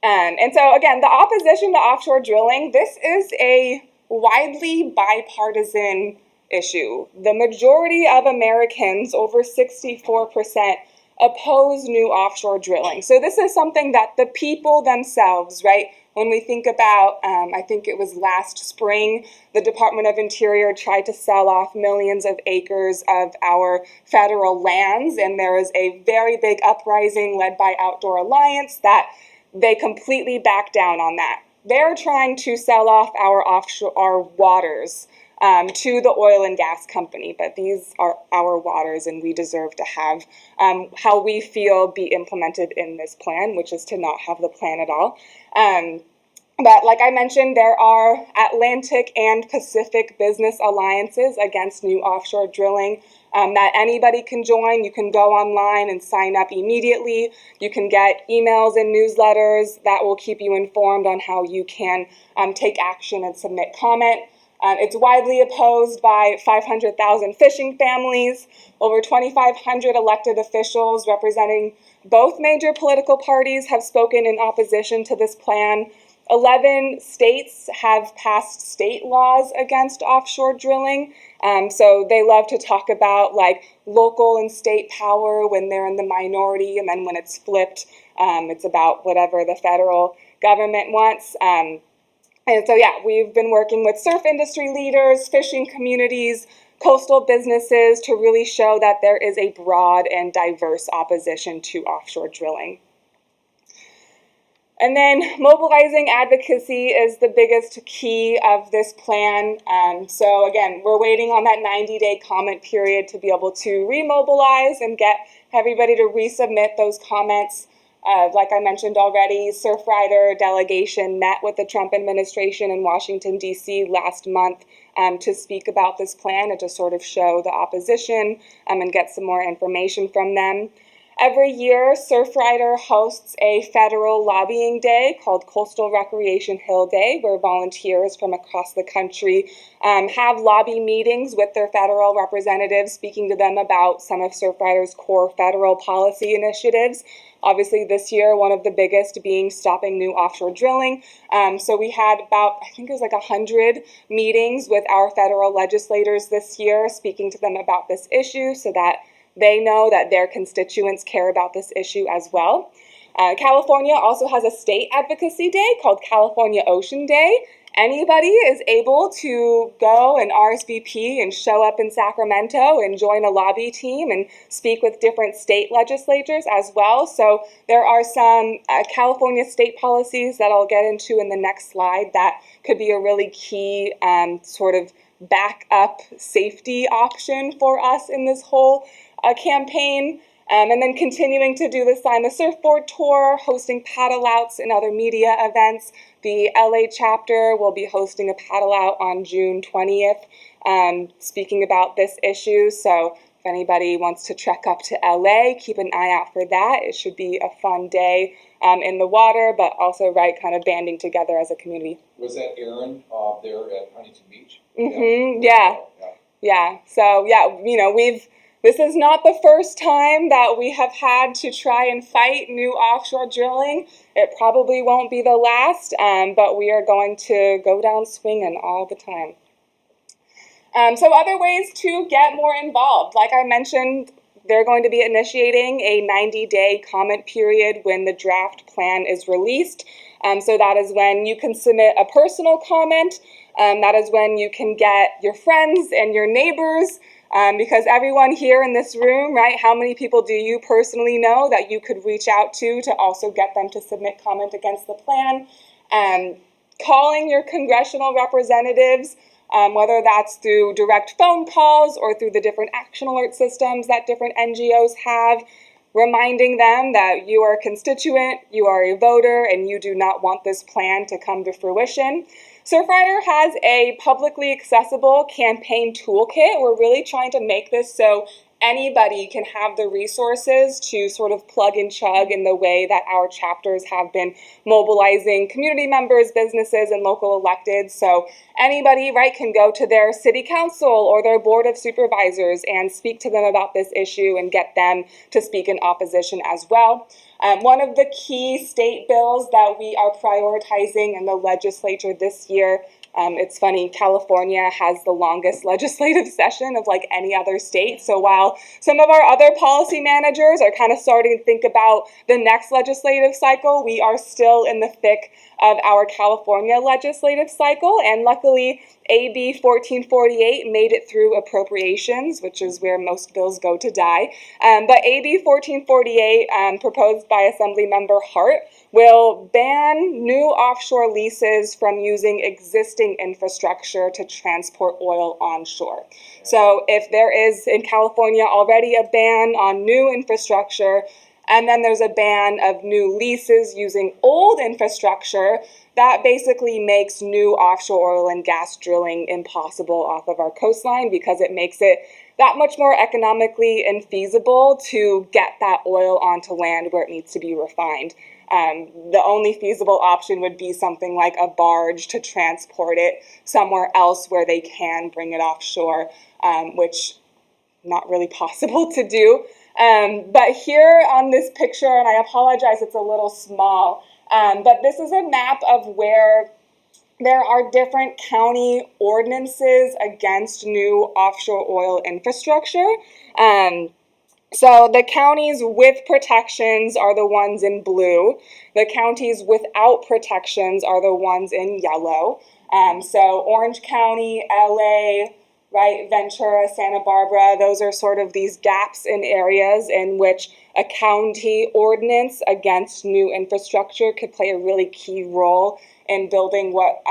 And so again, the opposition to offshore drilling, this is a widely bipartisan issue. The majority of Americans, over 64%, oppose new offshore drilling. So this is something that the people themselves, right, when we think about, I think it was last spring, the Department of Interior tried to sell off millions of acres of our federal lands, and there was a very big uprising led by Outdoor Alliance that they completely backed down on that. They're trying to sell off our waters to the oil and gas company, but these are our waters, and we deserve to have how we feel be implemented in this plan, which is to not have the plan at all. But like I mentioned, there are Atlantic and Pacific business alliances against new offshore drilling that anybody can join. You can go online and sign up immediately. You can get emails and newsletters that will keep you informed on how you can take action and submit comment. It's widely opposed by 500,000 fishing families, over 2,500 elected officials representing both major political parties have spoken in opposition to this plan. 11 states have passed state laws against offshore drilling. So they love to talk about like local and state power when they're in the minority, and then when it's flipped, it's about whatever the federal government wants. And so, we've been working with surf industry leaders, fishing communities, coastal businesses to really show that there is a broad and diverse opposition to offshore drilling. And then mobilizing advocacy is the biggest key of this plan. So again, we're waiting on that 90-day comment period to be able to remobilize and get everybody to resubmit those comments. Like I mentioned already, Surfrider delegation met with the Trump administration in Washington, D.C. last month to speak about this plan and to sort of show the opposition and get some more information from them. Every year, Surfrider hosts a federal lobbying day called Coastal Recreation Hill Day, where volunteers from across the country have lobby meetings with their federal representatives, speaking to them about some of Surfrider's core federal policy initiatives. Obviously, this year, one of the biggest being stopping new offshore drilling. So we had about, I think it was like 100 meetings with our federal legislators this year, speaking to them about this issue so that they know that their constituents care about this issue as well. California also has a state advocacy day called California Ocean Day, anybody is able to go and RSVP and show up in Sacramento and join a lobby team and speak with different state legislatures as well. So there are some California state policies that I'll get into in the next slide that could be a really key sort of backup safety option for us in this whole campaign. And then continuing to do the Sign the Surfboard tour, hosting paddle outs and other media events. The LA chapter will be hosting a paddle out on June 20th, speaking about this issue. So if anybody wants to trek up to LA, keep an eye out for that. It should be a fun day in the water, but also, right, kind of banding together as a community. Was that Aaron there at Huntington Beach? Yeah. So, this is not the first time that we have had to try and fight new offshore drilling. It probably won't be the last, but we are going to go down swinging all the time. So other ways to get more involved. Like I mentioned, they're going to be initiating a 90-day comment period when the draft plan is released. So that is when you can submit a personal comment. That is when you can get your friends and your neighbors, because everyone here in this room, right, how many people do you personally know that you could reach out to also get them to submit comment against the plan? Calling your congressional representatives, whether that's through direct phone calls or through the different action alert systems that different NGOs have, reminding them that you are a constituent, you are a voter, and you do not want this plan to come to fruition. Surfrider has a publicly accessible campaign toolkit. We're really trying to make this so anybody can have the resources to sort of plug and chug in the way that our chapters have been mobilizing community members, businesses, and local electeds. So anybody, right, can go to their city council or their board of supervisors and speak to them about this issue and get them to speak in opposition as well. One of the key state bills that we are prioritizing in the legislature this year, it's funny, California has the longest legislative session of like any other state. So while some of our other policy managers are kind of starting to think about the next legislative cycle, we are still in the thick of our California legislative cycle. And luckily, AB 1448 made it through appropriations, which is where most bills go to die. But AB 1448, proposed by Assemblymember Hart, will ban new offshore leases from using existing infrastructure to transport oil onshore. So if there is in California already a ban on new infrastructure, and then there's a ban of new leases using old infrastructure, that basically makes new offshore oil and gas drilling impossible off of our coastline because it makes it that much more economically infeasible to get that oil onto land where it needs to be refined. The only feasible option would be something like a barge to transport it somewhere else where they can bring it offshore, which not really possible to do. But here on this picture, and I apologize, it's a little small, but this is a map of where there are different county ordinances against new offshore oil infrastructure. So the counties with protections are the ones in blue. The counties without protections are the ones in yellow. So Orange County, LA, right, Ventura, Santa Barbara, those are sort of these gaps in areas in which a county ordinance against new infrastructure could play a really key role in building what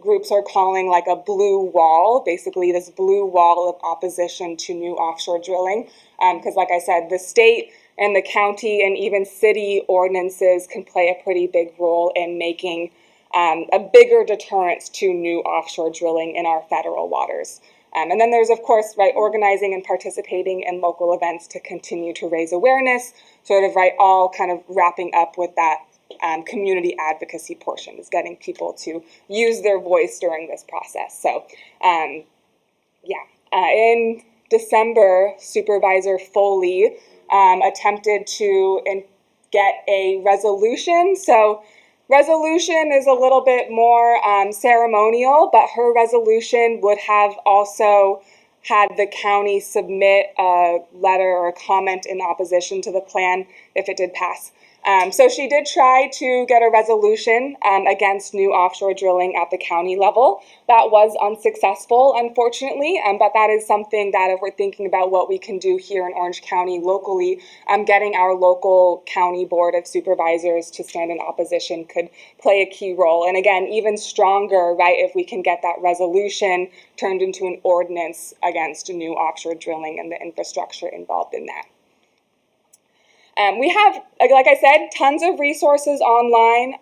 groups are calling like a blue wall, basically this blue wall of opposition to new offshore drilling. Because like I said, the state and the county and even city ordinances can play a pretty big role in making a bigger deterrence to new offshore drilling in our federal waters. And then there's, of course, right, organizing and participating in local events to continue to raise awareness, sort of, right, all kind of wrapping up with that community advocacy portion is getting people to use their voice during this process. So, in December, Supervisor Foley attempted to get a resolution. So resolution is a little bit more ceremonial, but her resolution would have also had the county submit a letter or a comment in opposition to the plan if it did pass. So she did try to get a resolution against new offshore drilling at the county level. That was unsuccessful, unfortunately, but that is something that if we're thinking about what we can do here in Orange County locally, getting our local county board of supervisors to stand in opposition could play a key role. And again, even stronger, right, if we can get that resolution turned into an ordinance against new offshore drilling and the infrastructure involved in that. We have, like I said, tons of resources online.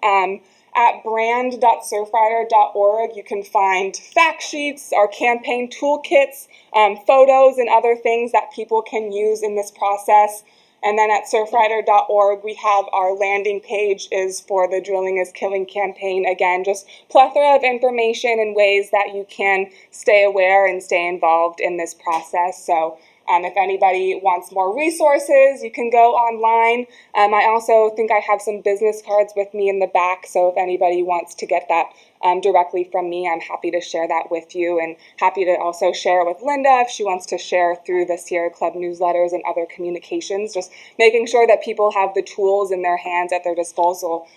At brand.surfrider.org, you can find fact sheets, our campaign toolkits, photos, and other things that people can use in this process. And then at surfrider.org, we have our landing page is for the Drilling is Killing campaign. Again, just plethora of information and ways that you can stay aware and stay involved in this process. So if anybody wants more resources, you can go online. I also think I have some business cards with me in the back, so if anybody wants to get that directly from me, I'm happy to share that with you, and happy to also share it with Linda if she wants to share through the Sierra Club newsletters and other communications, just making sure that people have the tools in their hands at their disposal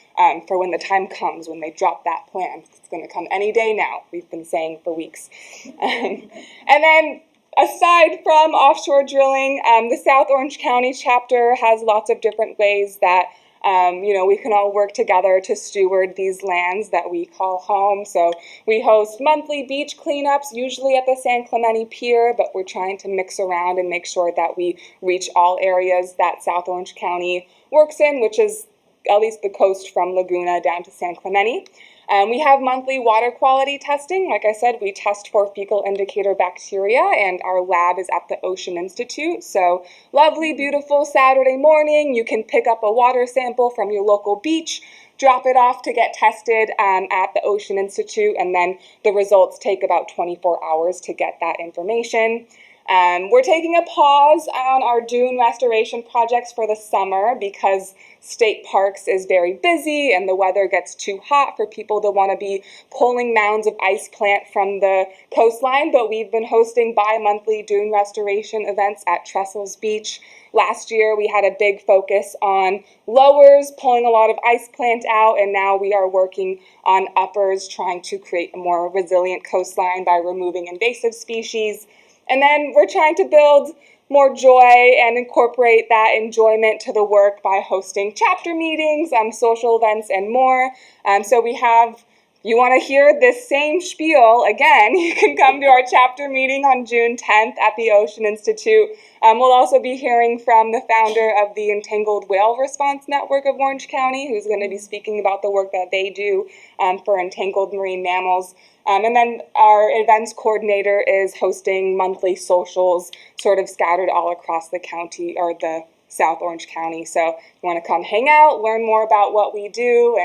for when the time comes, when they drop that plan. It's going to come any day now, we've been saying for weeks. And then aside from offshore drilling, the South Orange County chapter has lots of different ways that we can all work together to steward these lands that we call home. So we host monthly beach cleanups, usually at the San Clemente Pier, but we're trying to mix around and make sure that we reach all areas that South Orange County works in, which is at least the coast from Laguna down to San Clemente. We have monthly water quality testing. Like I said, we test for fecal indicator bacteria, and our lab is at the Ocean Institute. So lovely, beautiful Saturday morning, you can pick up a water sample from your local beach, drop it off to get tested at the Ocean Institute, and then the results take about 24 hours to get that information. We're taking a pause on our dune restoration projects for the summer because state parks is very busy and the weather gets too hot for people to want to be pulling mounds of ice plant from the coastline, but we've been hosting bi-monthly dune restoration events at Trestles Beach. Last year we had a big focus on lowers, pulling a lot of ice plant out, and now we are working on uppers, trying to create a more resilient coastline by removing invasive species. And then we're trying to build more joy and incorporate that enjoyment to the work by hosting chapter meetings, social events, and more. So we have, you want to hear this same spiel again, you can come to our chapter meeting on June 10th at the Ocean Institute. We'll also be hearing from the founder of the Entangled Whale Response Network of Orange County, who's going to be speaking about the work that they do for entangled marine mammals. And then our events coordinator is hosting monthly socials sort of scattered all across the county or the South Orange County. So if you want to come hang out, learn more about what we do,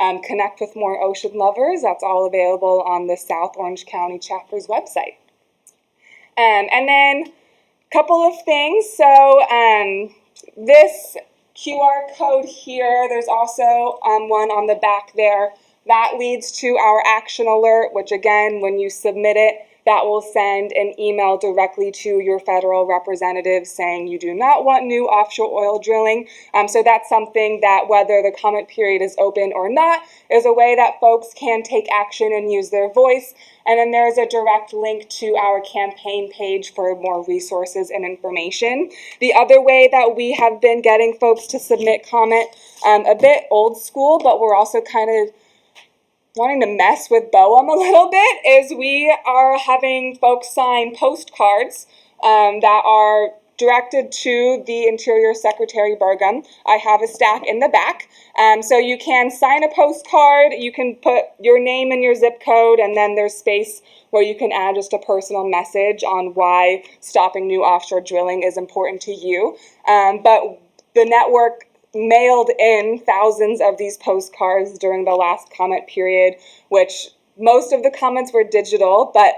and connect with more ocean lovers, that's all available on the South Orange County chapter's website. And then a couple of things. So this QR code here, there's also one on the back there. That leads to our action alert, which again, when you submit it, that will send an email directly to your federal representative saying you do not want new offshore oil drilling. So that's something that, whether the comment period is open or not, is a way that folks can take action and use their voice. And then there's a direct link to our campaign page for more resources and information. The other way that we have been getting folks to submit comment, a bit old school, but we're also kind of wanting to mess with BOEM a little bit, is we are having folks sign postcards that are directed to the Interior Secretary Burgum. I have a stack in the back. So you can sign a postcard, you can put your name and your zip code, and then there's space where you can add just a personal message on why stopping new offshore drilling is important to you. But the network mailed in thousands of these postcards during the last comment period, which most of the comments were digital, but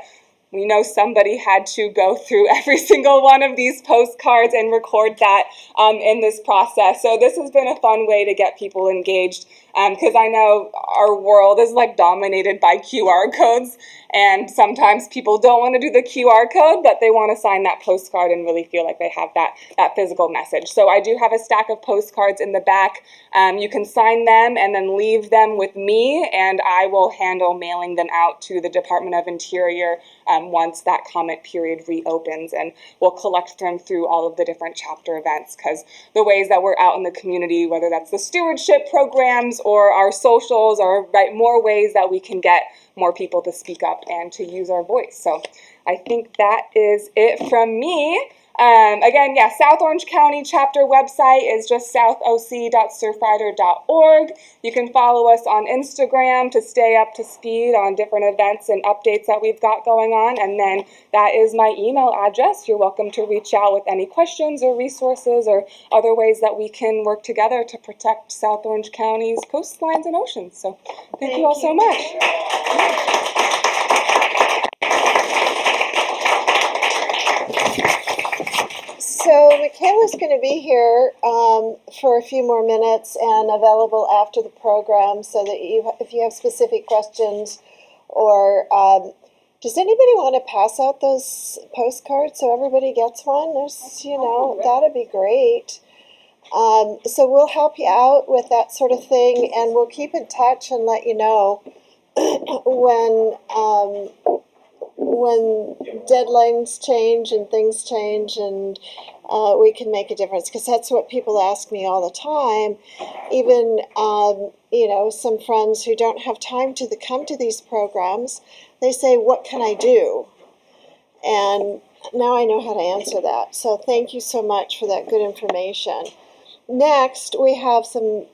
we know somebody had to go through every single one of these postcards and record that in this process. So this has been a fun way to get people engaged because I know our world is like dominated by QR codes, and sometimes people don't want to do the QR code, but they want to sign that postcard and really feel like they have that physical message. So I do have a stack of postcards in the back. You can sign them and then leave them with me, and I will handle mailing them out to the Department of Interior once that comment period reopens, and we'll collect them through all of the different chapter events, because the ways that we're out in the community, whether that's the stewardship programs or our socials, are more ways that we can get more people to speak up and to use our voice. So I think that is it from me. Again, yeah, South Orange County chapter website is just southoc.surfrider.org. You can follow us on Instagram to stay up to speed on different events and updates that we've got going on. And then that is my email address. You're welcome to reach out with any questions or resources or other ways that we can work together to protect South Orange County's coastlines and oceans. So thank you all so much. So Michaela's going to be here for a few more minutes and available after the program, so that if you have specific questions, or does anybody want to pass out those postcards so everybody gets one? That'd be great. So we'll help you out with that sort of thing, and we'll keep in touch and let you know when deadlines change and things change, and we can make a difference, because that's what people ask me all the time. Even some friends who don't have time to come to these programs, they say, what can I do? And now I know how to answer that. So thank you so much for that good information. Next, we have some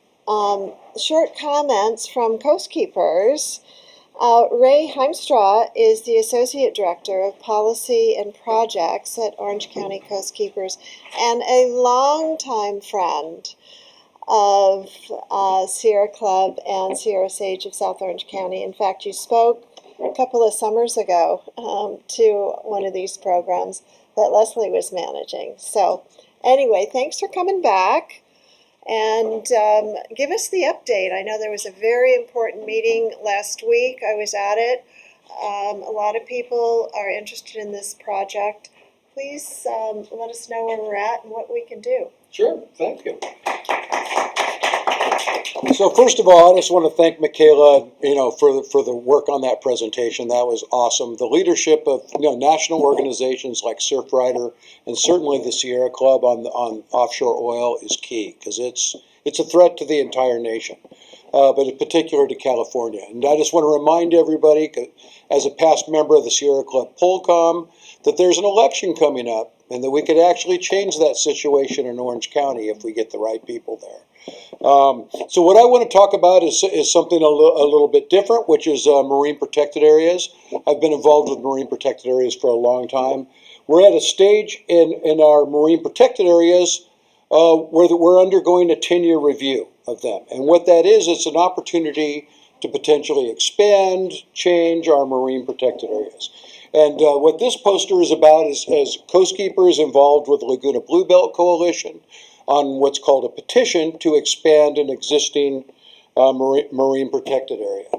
short comments from Coast Keepers. Ray Heimstraw is the Associate Director of Policy and Projects at Orange County Coast Keepers, and a longtime friend of Sierra Club and Sierra Sage of South Orange County. In fact, you spoke a couple of summers ago to one of these programs that Leslie was managing. So anyway, thanks for coming back. And give us the update. I know there was a very important meeting last week. I was at it. A lot of people are interested in this project. Please let us know where we're at and what we can do. Sure, thank you. So first of all, I just want to thank Michaela, for the work on that presentation. That was awesome. The leadership of national organizations like Surfrider and certainly the Sierra Club on offshore oil is key, because it's a threat to the entire nation, but in particular to California. And I just want to remind everybody, as a past member of the Sierra Club Polcom, that there's an election coming up, and that we could actually change that situation in Orange County if we get the right people there. So what I want to talk about is something a little bit different, which is marine protected areas. I've been involved with marine protected areas for a long time. We're at a stage in our marine protected areas where we're undergoing a 10-year review of them. And what that is, it's an opportunity to potentially expand, change our marine protected areas. And what this poster is about is Coast Keepers involved with the Laguna Bluebelt Coalition on what's called a petition to expand an existing marine protected area.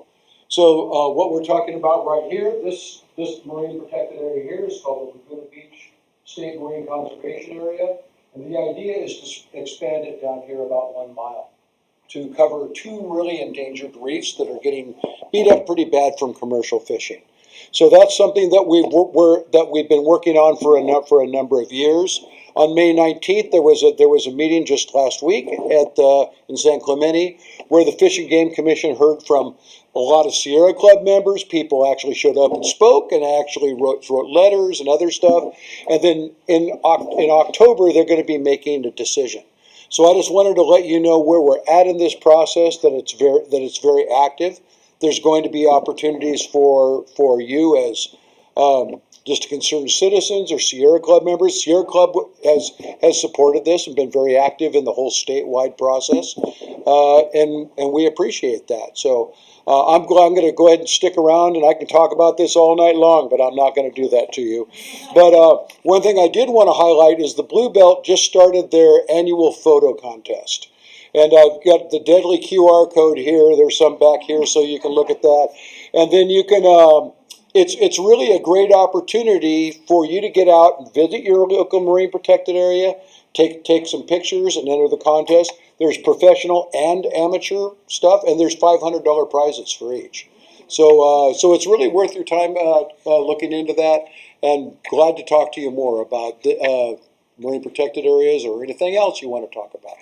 So what we're talking about right here, this marine protected area here is called the Laguna Beach State Marine Conservation Area. And the idea is to expand it down here about 1 mile to cover 2 really endangered reefs that are getting beat up pretty bad from commercial fishing. So that's something that we've been working on for a number of years. On May 19th, there was a meeting just last week in San Clemente, where the Fish and Game Commission heard from a lot of Sierra Club members. People actually showed up and spoke, and actually wrote letters and other stuff. And then in October, they're going to be making a decision. So I just wanted to let you know where we're at in this process, that it's very active. There's going to be opportunities for you as just concerned citizens or Sierra Club members. Sierra Club has supported this and been very active in the whole statewide process, and we appreciate that. So I'm going to go ahead and stick around, and I can talk about this all night long, but I'm not going to do that to you. But one thing I did want to highlight is the Blue Belt just started their annual photo contest. And I've got the deadly QR code here. There's some back here, so you can look at that. And then you can, it's really a great opportunity for you to get out and visit your local marine protected area, take some pictures and enter the contest. There's professional and amateur stuff, and there's $500 prizes for each. So it's really worth your time looking into that, and glad to talk to you more about the marine protected areas or anything else you want to talk about.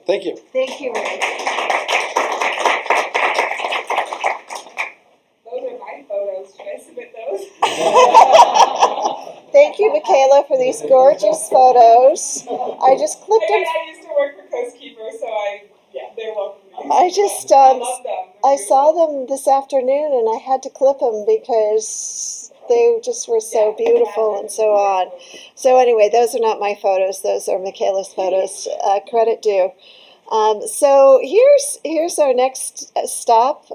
Thank you. Thank you, Ray. Those are my photos. Should I submit those? Thank you, Michaela, for these gorgeous photos. I just clicked them. I used to work for Coast Keeper, so they're welcome. I just, I love them. I saw them this afternoon and I had to clip them because they just were so beautiful and so on. So anyway, those are not my photos. Those are Michaela's photos. Credit due. So here's our next stop.